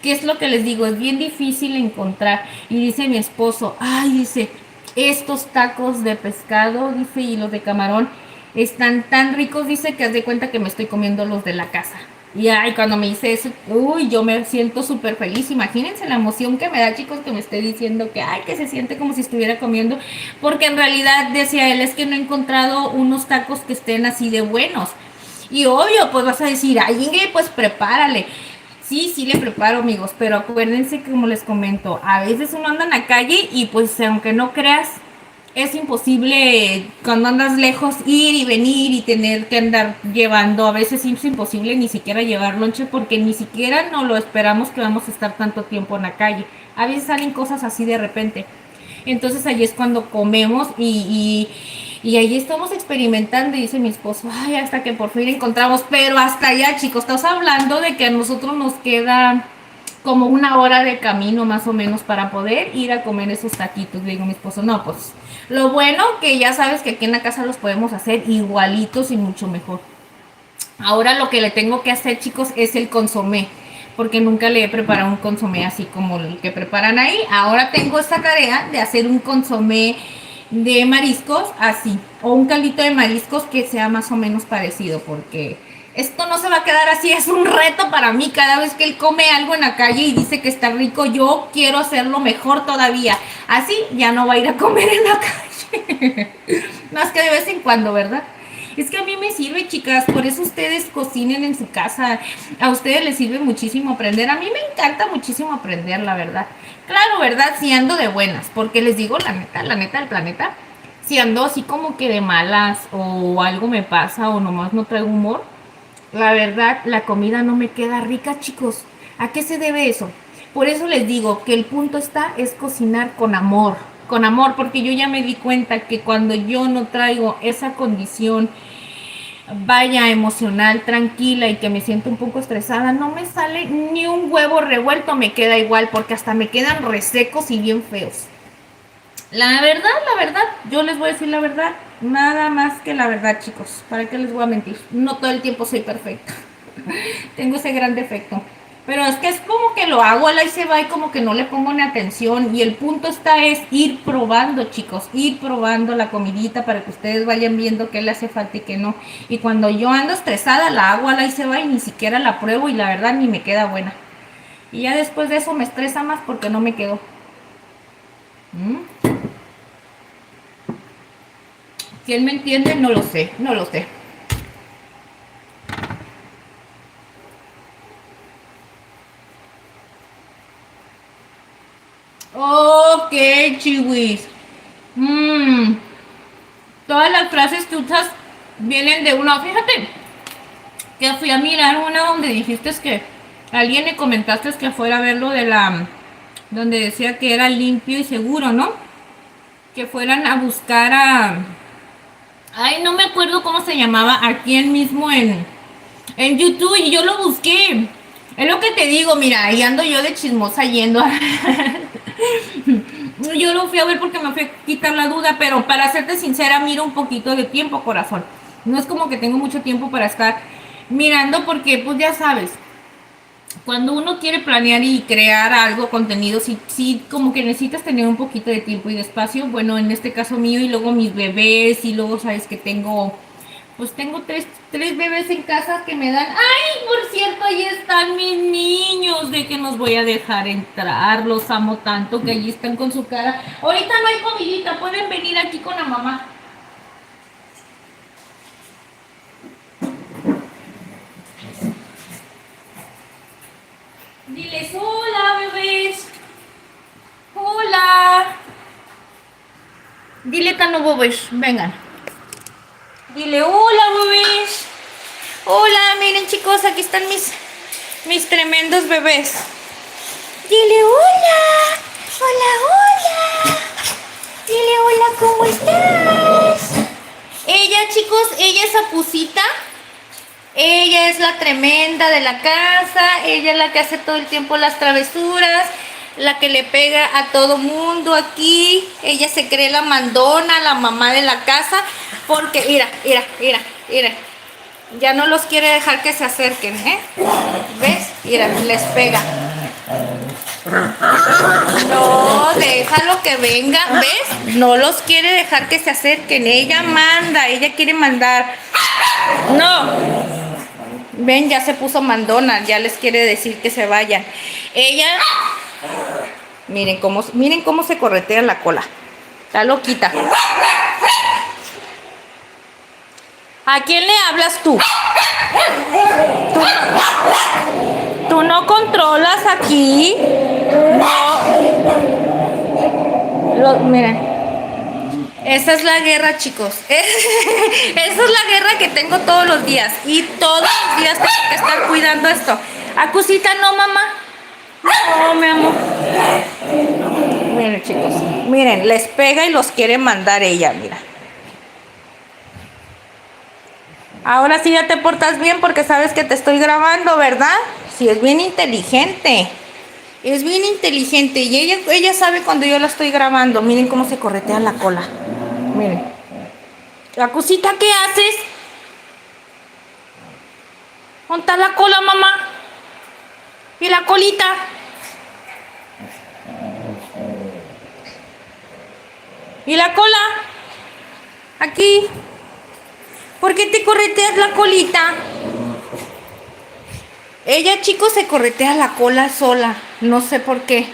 A: que es lo que les digo, es bien difícil encontrar. Y dice mi esposo, ay, dice, estos tacos de pescado, dice, y los de camarón están tan ricos, dice, que haz de cuenta que me estoy comiendo los de la casa. Y ay, cuando me dice eso, uy, yo me siento súper feliz. Imagínense la emoción que me da, chicos, que me esté diciendo que, ay, que se siente como si estuviera comiendo. Porque en realidad, decía él, es que no he encontrado unos tacos que estén así de buenos. Y obvio, pues vas a decir, ay, Ingrid, pues prepárale. Sí, sí le preparo, amigos, pero acuérdense que como les comento, a veces uno anda en la calle y pues aunque no creas, es imposible cuando andas lejos ir y venir y tener que andar llevando, a veces es imposible ni siquiera llevar lonche porque ni siquiera no lo esperamos que vamos a estar tanto tiempo en la calle. A veces salen cosas así de repente. Entonces ahí es cuando comemos y ahí estamos experimentando y dice mi esposo, ay, hasta que por fin encontramos, pero hasta allá, chicos, estás hablando de que a nosotros nos queda como una hora de camino más o menos para poder ir a comer esos taquitos. Le digo a mi esposo, no, pues lo bueno que ya sabes que aquí en la casa los podemos hacer igualitos y mucho mejor. Ahora lo que le tengo que hacer, chicos, es el consomé, porque nunca le he preparado un consomé así como el que preparan ahí. Ahora tengo esta tarea de hacer un consomé de mariscos así, o un caldito de mariscos que sea más o menos parecido, porque esto no se va a quedar así, es un reto para mí. Cada vez que él come algo en la calle y dice que está rico, yo quiero hacerlo mejor todavía. Así ya no va a ir a comer en la calle. Más que de vez en cuando, ¿verdad? Es que a mí me sirve, chicas, por eso ustedes cocinen en su casa. A ustedes les sirve muchísimo aprender. A mí me encanta muchísimo aprender, la verdad. Claro, ¿verdad? Si ando de buenas, porque les digo la neta del planeta, si ando así como que de malas o algo me pasa o nomás no traigo humor, la verdad, la comida no me queda rica, chicos. ¿A qué se debe eso? Por eso les digo que el punto es cocinar con amor, porque yo ya me di cuenta que cuando yo no traigo esa condición, vaya, emocional, tranquila y que me siento un poco estresada, no me sale ni un huevo revuelto, me queda igual, porque hasta me quedan resecos y bien feos. La verdad, yo les voy a decir la verdad, nada más que la verdad, chicos. ¿Para qué les voy a mentir? No todo el tiempo soy perfecta. Tengo ese gran defecto. Pero es que es como que lo hago, al ahí se va y como que no le pongo ni atención. Y el punto está es ir probando, chicos, ir probando la comidita para que ustedes vayan viendo qué le hace falta y qué no. Y cuando yo ando estresada, la hago, al ahí se va y ni siquiera la pruebo y la verdad ni me queda buena. Y ya después de eso me estresa más porque no me quedó. ¿Mm? ¿Quién me entiende? No lo sé, no lo sé. Ok, chiwis. Mmm. Todas las frases que usas vienen de una. Fíjate que fui a mirar una donde dijiste que alguien le comentaste que fuera a ver lo de la. Donde decía que era limpio y seguro, ¿no? Que fueran a buscar a. Ay, no me acuerdo cómo se llamaba. Aquí en mismo en YouTube y yo lo busqué. Es lo que te digo, mira, ahí ando yo de chismosa yendo a. Yo lo fui a ver porque me fui a quitar la duda, pero para serte sincera, miro un poquito de tiempo, corazón. No es como que tengo mucho tiempo para estar mirando porque, pues ya sabes, cuando uno quiere planear y crear algo, contenido, sí, como que necesitas tener un poquito de tiempo y de espacio. Bueno, en este caso mío y luego mis bebés y luego sabes que tengo, pues tengo tres bebés en casa que me dan. Ay, por cierto, ahí están mis niños, de que nos voy a dejar entrar. Los amo tanto que allí están con su cara. Ahorita no hay comidita, pueden venir aquí con la mamá. Diles hola, bebés. Hola. Dile Tano bebés, vengan. Dile hola, bebés. Hola, miren chicos, aquí están mis tremendos bebés. Dile hola. Hola, hola. Dile hola, ¿cómo estás? Ella, chicos, ella es Apusita. Ella es la tremenda de la casa. Ella es la que hace todo el tiempo las travesuras. La que le pega a todo mundo aquí. Ella se cree la mandona, la mamá de la casa. Porque, mira. Ya no los quiere dejar que se acerquen, ¿eh? ¿Ves? Mira, les pega. No, déjalo que venga, ¿ves? No los quiere dejar que se acerquen. Ella manda, ella quiere mandar. No. Ven, ya se puso mandona, ya les quiere decir que se vayan. Ella, miren cómo se corretea la cola. Está loquita. ¿A quién le hablas tú? Tú no controlas aquí. No. Miren. Esa es la guerra, chicos. Esa es la guerra que tengo todos los días. Y todos los días tengo que estar cuidando esto. Acusita, no, mamá. No, mi amor. Miren, chicos. Miren, les pega y los quiere mandar ella, mira. Ahora sí ya te portas bien porque sabes que te estoy grabando, ¿verdad? Sí, es bien inteligente. Es bien inteligente y ella sabe cuando yo la estoy grabando. Miren cómo se corretea la cola. Miren. La cosita, ¿qué haces? ¿Dónde está la cola, mamá? ¿Y la colita? ¿Y la cola? Aquí. ¿Por qué te correteas la colita? Ella, chicos, se corretea la cola sola. No sé por qué.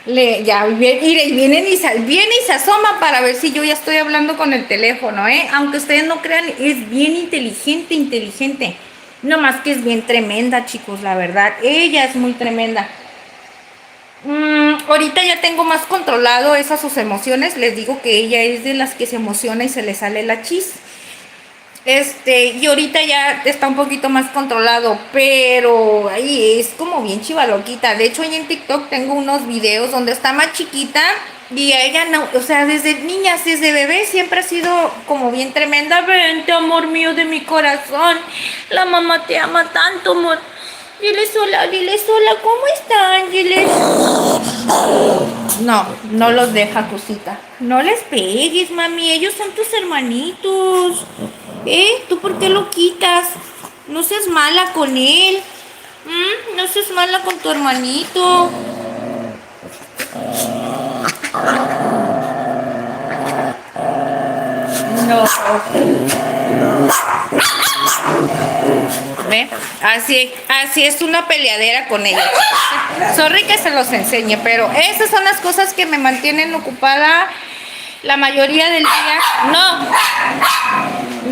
A: Viene y se asoma para ver si yo ya estoy hablando con el teléfono, ¿eh? Aunque ustedes no crean, es bien inteligente. No más que es bien tremenda, chicos, la verdad. Ella es muy tremenda. Ahorita ya tengo más controlado esas sus emociones. Les digo que ella es de las que se emociona y se le sale la chis. Y ahorita ya está un poquito más controlado, pero ahí es como bien chivaloquita. De hecho, ahí en TikTok tengo unos videos donde está más chiquita y a ella no, o sea, desde niñas, desde bebé siempre ha sido como bien tremenda. Vente, amor mío de mi corazón, la mamá te ama tanto, amor. Diles hola, ¿cómo están? Diles. No, no los deja, cosita. No les pegues, mami. Ellos son tus hermanitos. ¿Tú por qué lo quitas? No seas mala con él. No seas mala con tu hermanito. No. ¿Ve? Así es una peleadera con ella. Sorry que se los enseñe, pero esas son las cosas que me mantienen ocupada la mayoría del día. No.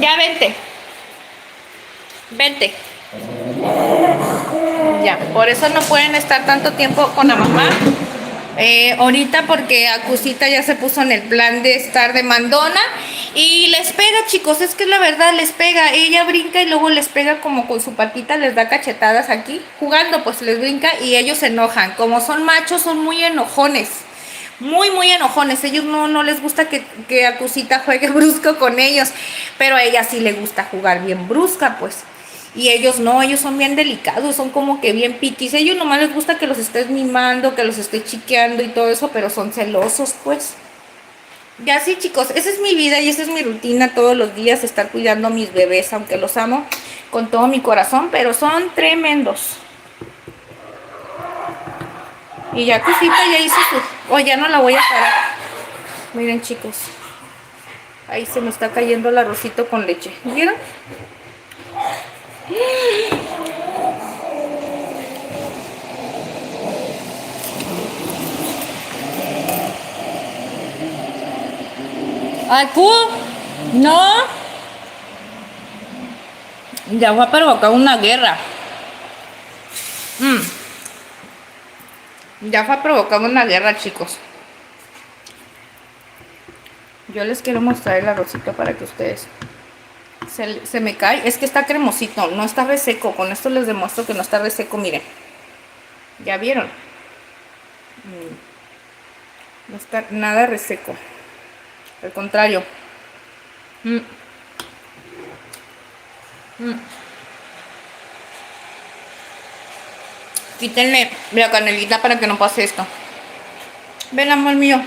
A: Ya vente. Vente. Ya, por eso no pueden estar tanto tiempo con la mamá. Ahorita porque Acusita ya se puso en el plan de estar de mandona y les pega, chicos, es que la verdad les pega. Ella brinca y luego les pega como con su patita, les da cachetadas aquí, jugando pues les brinca y ellos se enojan. Como son machos, son muy enojones, muy enojones. Ellos no les gusta que Acusita juegue brusco con ellos, pero a ella sí le gusta jugar bien brusca pues. Y ellos no, ellos son bien delicados, son como que bien piquis. Ellos nomás les gusta que los estés mimando, que los estés chiqueando y todo eso, pero son celosos, pues. Ya sí, chicos, esa es mi vida y esa es mi rutina todos los días, estar cuidando a mis bebés, aunque los amo con todo mi corazón, pero son tremendos. Y ya Cusita ya hizo su... Oh, ya no la voy a parar. Miren, chicos. Ahí se me está cayendo el arrocito con leche. ¿Vieron? ¡Acu! ¡No! Ya va a provocar una guerra. Ya fue a provocar una guerra, chicos. Yo les quiero mostrar el arrocito para que ustedes... Se me cae. Es que está cremosito, no está reseco. Con esto les demuestro que no está reseco, miren. ¿Ya vieron? No está nada reseco. Al contrario. Quítenle la canelita para que no pase esto. Ven, amor mío.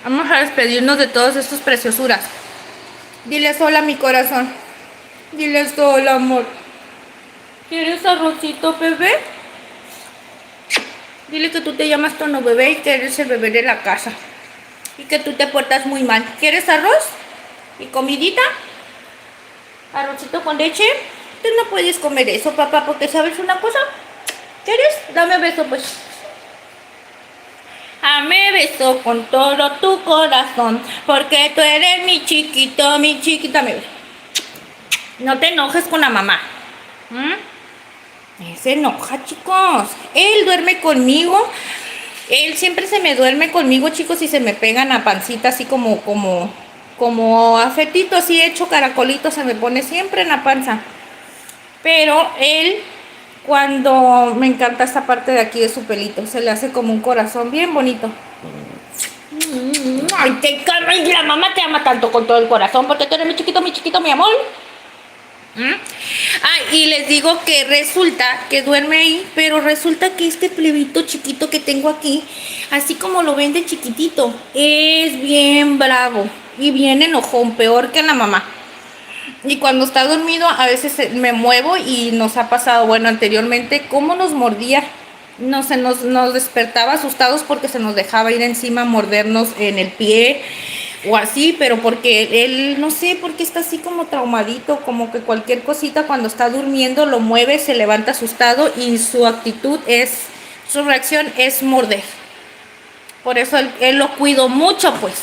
A: Vamos a despedirnos de todas estas preciosuras. Diles hola, mi corazón. Diles hola, amor. ¿Quieres arrocito, bebé? Dile que tú te llamas Tono Bebé y que eres el bebé de la casa. Y que tú te portas muy mal. ¿Quieres arroz? ¿Y comidita? ¿Arrocito con leche? Tú no puedes comer eso, papá, porque ¿sabes una cosa? ¿Quieres? Dame beso, pues. Dame beso con todo tu corazón, porque tú eres mi chiquito, mi chiquita. No te enojes con la mamá. Se enoja, chicos. Él duerme conmigo. Él siempre se me duerme conmigo, chicos, y se me pegan a pancita así como afetito, así hecho caracolito, se me pone siempre en la panza. Pero él, cuando me encanta esta parte de aquí de su pelito, se le hace como un corazón bien bonito. Ay, te calma, y la mamá te ama tanto con todo el corazón, porque tú eres mi chiquito, mi amor. Y les digo que resulta que duerme ahí, pero resulta que este plebito chiquito que tengo aquí, así como lo ven de chiquitito, es bien bravo y bien enojón, peor que la mamá. Y cuando está dormido a veces me muevo y nos ha pasado, bueno, anteriormente, cómo nos mordía. Nos despertaba asustados porque se nos dejaba ir encima a mordernos en el pie o así, pero porque él, no sé por qué está así como traumadito, como que cualquier cosita cuando está durmiendo lo mueve, se levanta asustado y su reacción es morder. Por eso él lo cuido mucho, pues.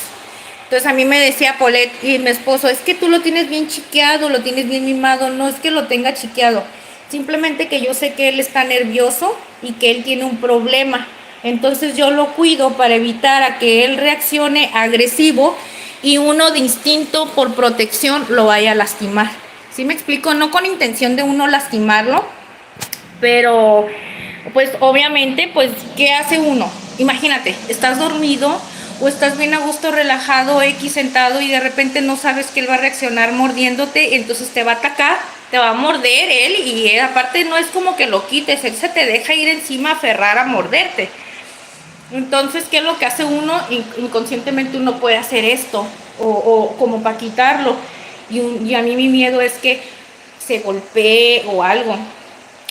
A: Entonces a mí me decía Paulette y mi esposo, es que tú lo tienes bien chiqueado, lo tienes bien mimado. No es que lo tenga chiqueado, simplemente que yo sé que él está nervioso y que él tiene un problema. Entonces yo lo cuido para evitar a que él reaccione agresivo y uno de instinto por protección lo vaya a lastimar. ¿Sí me explico? No con intención de uno lastimarlo, pero pues obviamente, pues ¿qué hace uno? Imagínate, estás dormido o estás bien a gusto, relajado, sentado, y de repente no sabes que él va a reaccionar mordiéndote, entonces te va a atacar, te va a morder él, y él, aparte no es como que lo quites, él se te deja ir encima, aferrar a morderte. Entonces, ¿qué es lo que hace uno? Inconscientemente uno puede hacer esto, o como para quitarlo. Y a mí mi miedo es que se golpee o algo.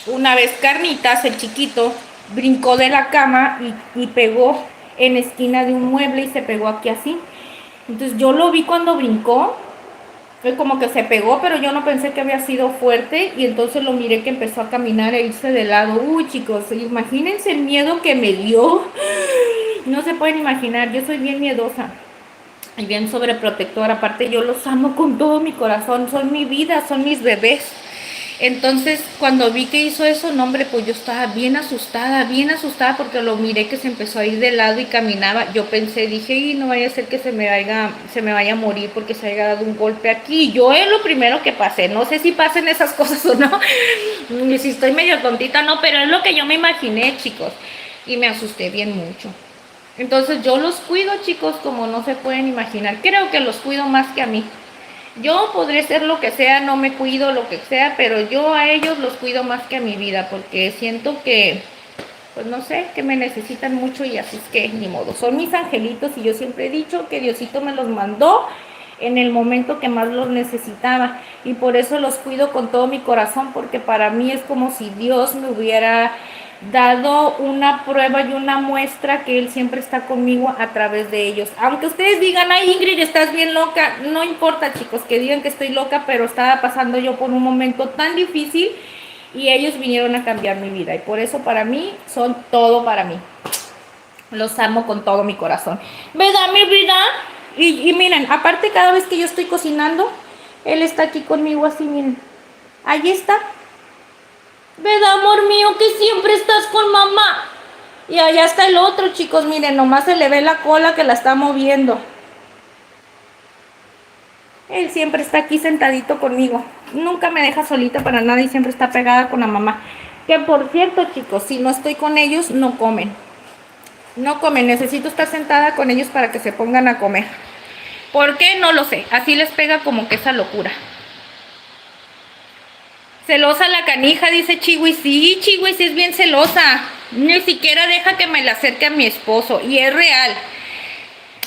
A: Una vez Carnitas, el chiquito, brincó de la cama y pegó en la esquina de un mueble y se pegó aquí así. Entonces yo lo vi cuando brincó, fue como que se pegó, pero yo no pensé que había sido fuerte y entonces lo miré que empezó a caminar e irse de lado. Uy, chicos, imagínense el miedo que me dio. No se pueden imaginar, yo soy bien miedosa y bien sobreprotectora. Aparte, yo los amo con todo mi corazón, son mi vida, son mis bebés. Entonces, cuando vi que hizo eso, no, hombre, pues yo estaba bien asustada porque lo miré que se empezó a ir de lado y caminaba. Yo pensé, dije, y no vaya a ser que se me vaya a morir porque se haya dado un golpe aquí. Yo es lo primero que pasé, no sé si pasen esas cosas o no, y si estoy medio tontita, no, pero es lo que yo me imaginé, chicos, y me asusté bien mucho. Entonces yo los cuido, chicos, como no se pueden imaginar. Creo que los cuido más que a mí. Yo podré ser lo que sea, no me cuido lo que sea, pero yo a ellos los cuido más que a mi vida, porque siento que, pues no sé, que me necesitan mucho y así es que ni modo. Son mis angelitos y yo siempre he dicho que Diosito me los mandó en el momento que más los necesitaba y por eso los cuido con todo mi corazón, porque para mí es como si Dios me hubiera dado una prueba y una muestra que Él siempre está conmigo a través de ellos. Aunque ustedes digan, ay Ingrid, estás bien loca, no importa, chicos, que digan que estoy loca, pero estaba pasando yo por un momento tan difícil y ellos vinieron a cambiar mi vida y por eso para mí son todo para mí. Los amo con todo mi corazón. ¿Verdad, mi vida? Y miren, aparte cada vez que yo estoy cocinando, Él está aquí conmigo así, miren. Ahí está. ¿Verdad, amor mío, que siempre estás con mamá? Y allá está el otro, chicos, miren, nomás se le ve la cola que la está moviendo. Él siempre está aquí sentadito conmigo. Nunca me deja solita para nada y siempre está pegada con la mamá. Que por cierto, chicos, si no estoy con ellos, no comen. No comen, necesito estar sentada con ellos para que se pongan a comer. ¿Por qué? No lo sé. Así les pega como que esa locura. Celosa la canija, dice Chiwi. Sí, Chiwi, sí es bien celosa. Ni siquiera deja que me la acerque a mi esposo. Y es real.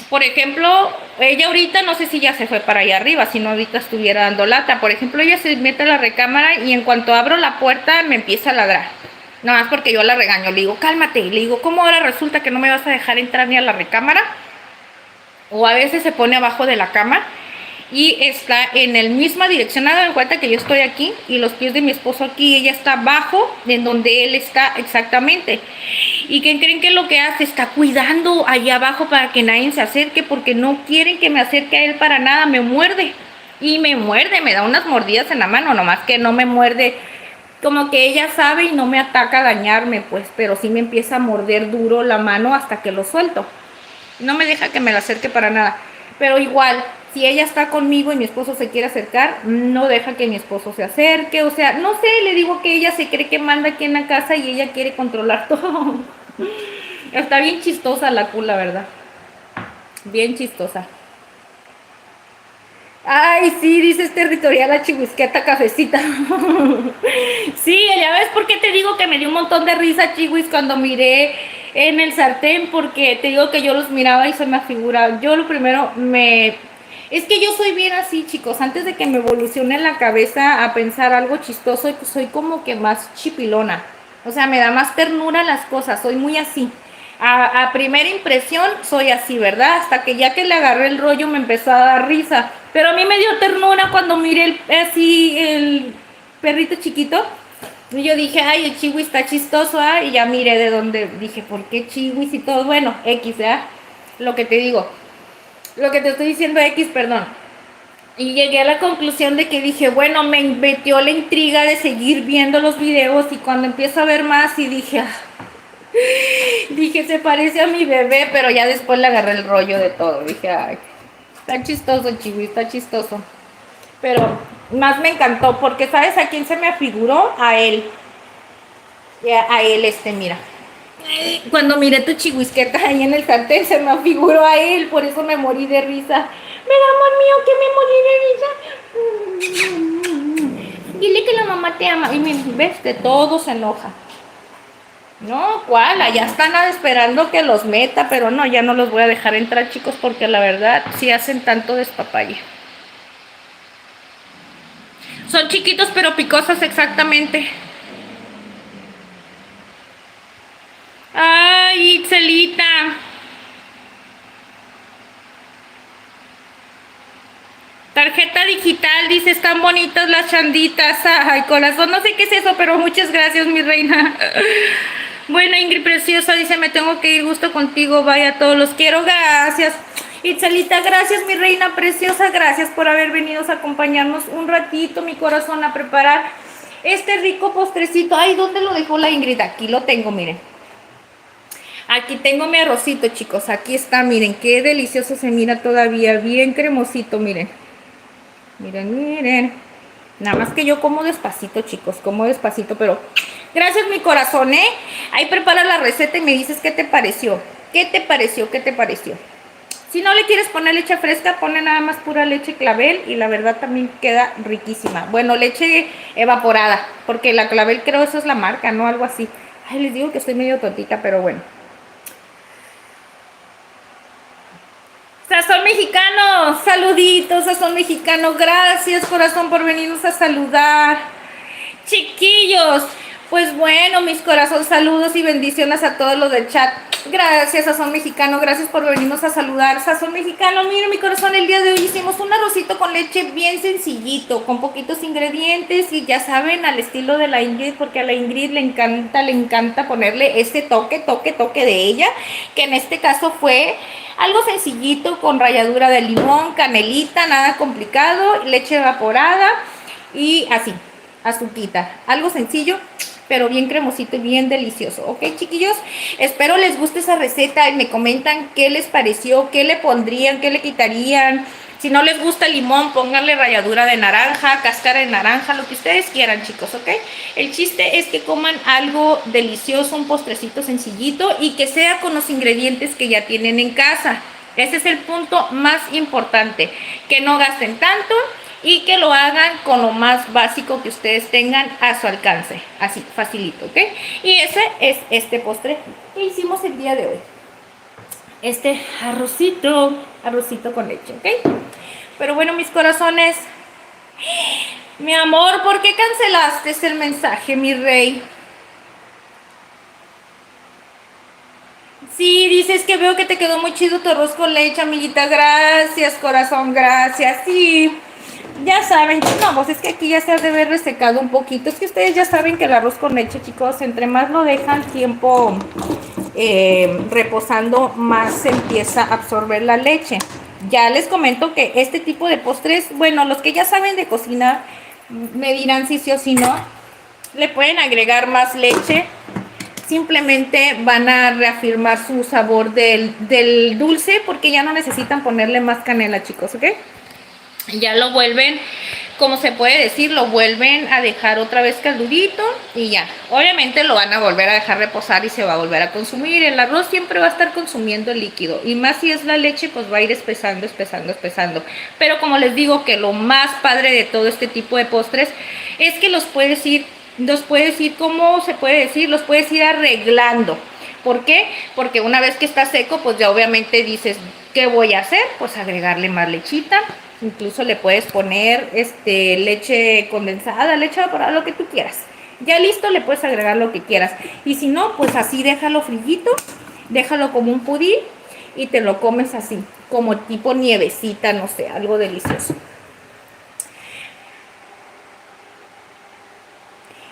A: Por ejemplo, ella ahorita, no sé si ya se fue para allá arriba, si no ahorita estuviera dando lata. Por ejemplo, ella se mete a la recámara y en cuanto abro la puerta me empieza a ladrar. Nada más porque yo la regaño. Le digo, cálmate. Y le digo, ¿cómo ahora resulta que no me vas a dejar entrar ni a la recámara? O a veces se pone abajo de la cama y está en la misma dirección. Hagan cuenta que yo estoy aquí y los pies de mi esposo aquí, ella está abajo en donde él está exactamente. ¿Y qué creen que es lo que hace? Está cuidando allá abajo para que nadie se acerque, porque no quieren que me acerque a él para nada. Me muerde y me muerde, me da unas mordidas en la mano, nomás que no me muerde como que ella sabe y no me ataca a dañarme, pues, pero sí me empieza a morder duro la mano hasta que lo suelto. No me deja que me la acerque para nada. Pero igual, si ella está conmigo y mi esposo se quiere acercar, no deja que mi esposo se acerque. O sea, no sé, le digo que ella se cree que manda aquí en la casa y ella quiere controlar todo. Está bien chistosa la cula, ¿verdad? Bien chistosa. Ay, sí, dices territorial la chihuisqueta cafecita. Sí, ya ves por qué te digo que me dio un montón de risa, chihuis, cuando miré en el sartén, porque te digo que yo los miraba y se me afiguraba. Yo lo primero Es que yo soy bien así, chicos, antes de que me evolucione la cabeza a pensar algo chistoso, soy como que más chipilona. O sea, me da más ternura las cosas, soy muy así. A primera impresión soy así, ¿verdad? Hasta que ya que le agarré el rollo me empezó a dar risa. Pero a mí me dio ternura cuando miré el perrito chiquito. Y yo dije, ay, el chihui está chistoso, ¿ah? Y ya miré de dónde. Dije, ¿por qué chihuis y todo? Bueno, X, ¿verdad? Lo que te digo. Lo que te estoy diciendo, X, perdón. Y llegué a la conclusión de que dije, bueno, me metió la intriga de seguir viendo los videos. Y cuando empiezo a ver más y dije, dije, se parece a mi bebé, pero ya después le agarré el rollo de todo. Dije, ay, está chistoso, chihui, está chistoso. Pero más me encantó, porque ¿sabes a quién se me afiguró? A él. A él, mira. Cuando miré tu chihuisqueta ahí en el sartén, se me afiguró a él, por eso me morí de risa. Mira, amor mío, que me morí de risa. Dile que la mamá te ama. Y ves que todo se enoja. No, ¿cuál? Allá están esperando que los meta, pero no, ya no los voy a dejar entrar, chicos, porque la verdad sí hacen tanto despapalle. Son chiquitos pero picosos exactamente. Ay, Itzelita. Tarjeta digital, dice, están bonitas las chanditas. Ay, corazón, no sé qué es eso, pero muchas gracias, mi reina. Bueno, Ingrid Preciosa dice, me tengo que ir, gusto contigo, vaya, todos los quiero, gracias. Itzelita, gracias, mi reina preciosa, gracias por haber venido a acompañarnos un ratito, mi corazón, a preparar este rico postrecito. Ay, ¿dónde lo dejó la Ingrid? Aquí lo tengo, miren. Aquí tengo mi arrocito, chicos, aquí está, miren, qué delicioso se mira todavía, bien cremosito, miren. Miren, miren. Nada más que yo como despacito, chicos, como despacito, pero gracias, mi corazón, ¿eh? Ahí prepara la receta y me dices qué te pareció. ¿Qué te pareció? ¿Qué te pareció? Si no le quieres poner leche fresca, pone nada más pura leche clavel y la verdad también queda riquísima. Bueno, leche evaporada, porque la clavel creo eso es la marca, ¿no? Algo así. Ay, les digo que estoy medio tontita, pero bueno. Sazón Mexicano, saluditos, Sazón Mexicano, gracias corazón por venirnos a saludar. Chiquillos, pues bueno, mis corazones, saludos y bendiciones a todos los del chat. Gracias, Sazón Mexicano, gracias por venirnos a saludar. Sazón Mexicano, miren mi corazón, el día de hoy hicimos un arrocito con leche bien sencillito, con poquitos ingredientes y ya saben, al estilo de la Ingrid, porque a la Ingrid le encanta ponerle ese toque de ella, que en este caso fue algo sencillito con ralladura de limón, canelita, nada complicado, leche evaporada y así, azuquita. Algo sencillo, pero bien cremosito y bien delicioso. Ok, chiquillos, espero les guste esa receta y me comentan qué les pareció, qué le pondrían, qué le quitarían. Si no les gusta el limón, pónganle ralladura de naranja, cáscara de naranja, lo que ustedes quieran, chicos, ¿ok? El chiste es que coman algo delicioso, un postrecito sencillito y que sea con los ingredientes que ya tienen en casa. Ese es el punto más importante, que no gasten tanto y que lo hagan con lo más básico que ustedes tengan a su alcance. Así, facilito, ¿ok? Y ese es este postre que hicimos el día de hoy. Este arrocito con leche, ¿ok? Pero bueno, mis corazones, mi amor, ¿por qué cancelaste el mensaje, mi rey? Sí, dices que veo que te quedó muy chido tu arroz con leche, amiguita. Gracias, corazón, gracias. Sí, ya saben, no, pues es que aquí ya se ha de ver resecado un poquito. Es que ustedes ya saben que el arroz con leche, chicos, entre más lo dejan tiempo reposando, más se empieza a absorber la leche. Ya les comento que este tipo de postres, bueno, los que ya saben de cocina me dirán si sí o si no, le pueden agregar más leche. Simplemente van a reafirmar su sabor del dulce porque ya no necesitan ponerle más canela, chicos, ¿ok? Ya lo vuelven, como se puede decir, lo vuelven a dejar otra vez caldudito y ya. Obviamente lo van a volver a dejar reposar y se va a volver a consumir. El arroz siempre va a estar consumiendo el líquido y más si es la leche, pues va a ir espesando. Pero como les digo que lo más padre de todo este tipo de postres es que los puedes ir, ¿cómo se puede decir? Los puedes ir arreglando. ¿Por qué? Porque una vez que está seco, pues ya obviamente dices, ¿qué voy a hacer? Pues agregarle más lechita. Incluso le puedes poner leche condensada, leche evaporada, lo que tú quieras. Ya listo, le puedes agregar lo que quieras. Y si no, pues así déjalo frillito, déjalo como un pudín y te lo comes así, como tipo nievecita, no sé, algo delicioso.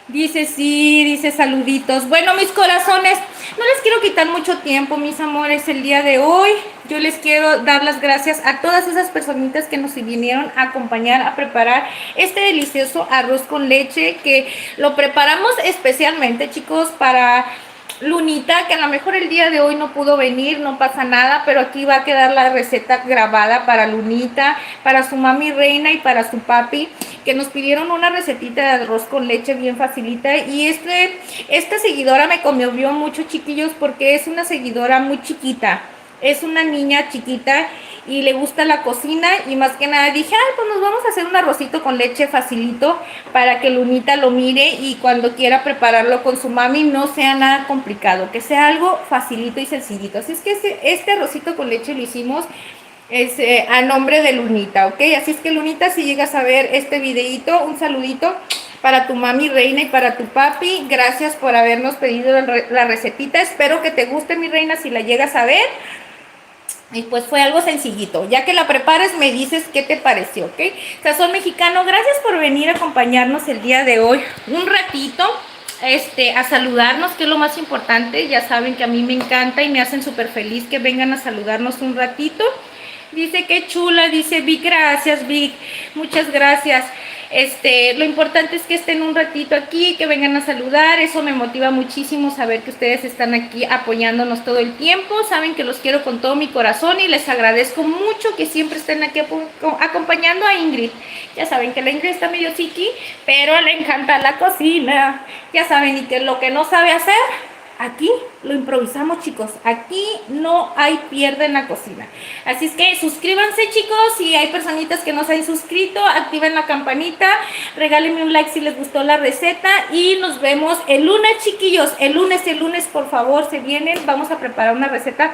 A: Dice sí, dice saluditos. Bueno, mis corazones, no les quiero quitar mucho tiempo, mis amores, el día de hoy. Yo les quiero dar las gracias a todas esas personitas que nos vinieron a acompañar a preparar este delicioso arroz con leche, que lo preparamos especialmente, chicos, para Lunita, que a lo mejor el día de hoy no pudo venir, no pasa nada, pero aquí va a quedar la receta grabada para Lunita, para su mami reina y para su papi, que nos pidieron una recetita de arroz con leche bien facilita. Y esta seguidora me conmovió mucho, chiquillos, porque es una seguidora muy chiquita. es una niña chiquita y le gusta la cocina, y más que nada dije, ay, pues nos vamos a hacer un arrocito con leche facilito para que Lunita lo mire y cuando quiera prepararlo con su mami no sea nada complicado, que sea algo facilito y sencillito. Así es que este arrocito con leche lo hicimos a nombre de Lunita, ¿ok? Así es que Lunita, si llegas a ver este videito, un saludito para tu mami reina y para tu papi. Gracias por habernos pedido la recetita. Espero que te guste, mi reina, si la llegas a ver. Y pues fue algo sencillito. Ya que la prepares, me dices qué te pareció, ¿ok? Sazón Mexicano, gracias por venir a acompañarnos el día de hoy. Un ratito, a saludarnos, que es lo más importante. Ya saben que a mí me encanta y me hacen súper feliz que vengan a saludarnos un ratito. Dice que chula, dice Vic, gracias Vic, muchas gracias. Lo importante es que estén un ratito aquí, que vengan a saludar. Eso me motiva muchísimo saber que ustedes están aquí apoyándonos todo el tiempo. Saben que los quiero con todo mi corazón y les agradezco mucho que siempre estén aquí acompañando a Ingrid. Ya saben que la Ingrid está medio chiqui, pero le encanta la cocina. Ya saben, y que lo que no sabe hacer, aquí lo improvisamos, chicos. Aquí no hay pierde en la cocina. Así es que suscríbanse, chicos. Si hay personitas que no se han suscrito, activen la campanita, regálenme un like si les gustó la receta y nos vemos el lunes, chiquillos. El lunes, por favor, se vienen. Vamos a preparar una receta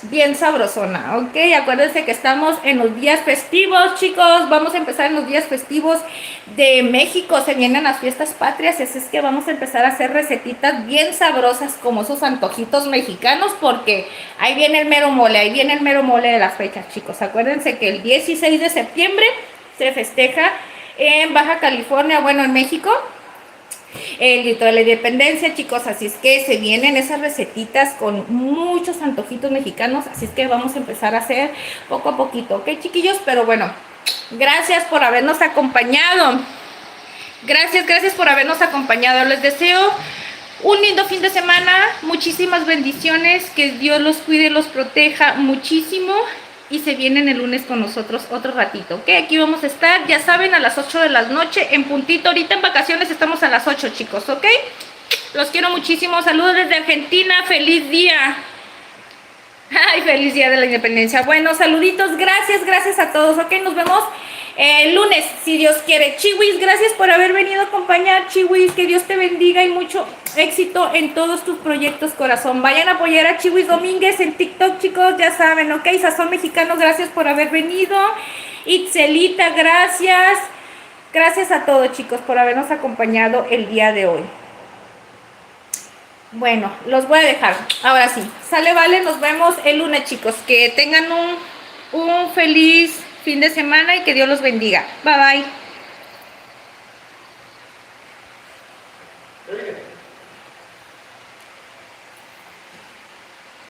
A: bien sabrosona, ¿ok? Acuérdense que estamos en los días festivos, chicos. Vamos a empezar en los días festivos de México. Se vienen las fiestas patrias, así es que vamos a empezar a hacer recetitas bien sabrosas como esos antojitos mexicanos, porque ahí viene el mero mole, de las fechas, chicos. Acuérdense que el 16 de septiembre se festeja en Baja California, bueno, en México, el grito de la independencia, chicos. Así es que se vienen esas recetitas con muchos antojitos mexicanos, así es que vamos a empezar a hacer poco a poquito, ¿ok, chiquillos? Pero bueno, gracias por habernos acompañado. Gracias por habernos acompañado. Les deseo un lindo fin de semana, muchísimas bendiciones, que Dios los cuide, los proteja muchísimo. Y se vienen el lunes con nosotros otro ratito, ¿ok? Aquí vamos a estar, ya saben, a las 8 de la noche, en puntito. Ahorita en vacaciones estamos a las 8, chicos, ¿ok? Los quiero muchísimo. Saludos desde Argentina. ¡Feliz día! ¡Ay, feliz día de la independencia! Bueno, saluditos. Gracias a todos, ¿ok? Nos vemos el lunes, si Dios quiere. Chiwis, gracias por haber venido a acompañar, Chiwis. Que Dios te bendiga y mucho éxito en todos tus proyectos, corazón. Vayan a apoyar a Chiwis Domínguez en TikTok, chicos, ya saben, ¿ok? Sazón Mexicano, gracias por haber venido. Itzelita, gracias. Gracias a todos, chicos, por habernos acompañado el día de hoy. Bueno, los voy a dejar. Ahora sí, sale, vale, nos vemos el lunes, chicos. Que tengan un feliz fin de semana y que Dios los bendiga. Bye, bye.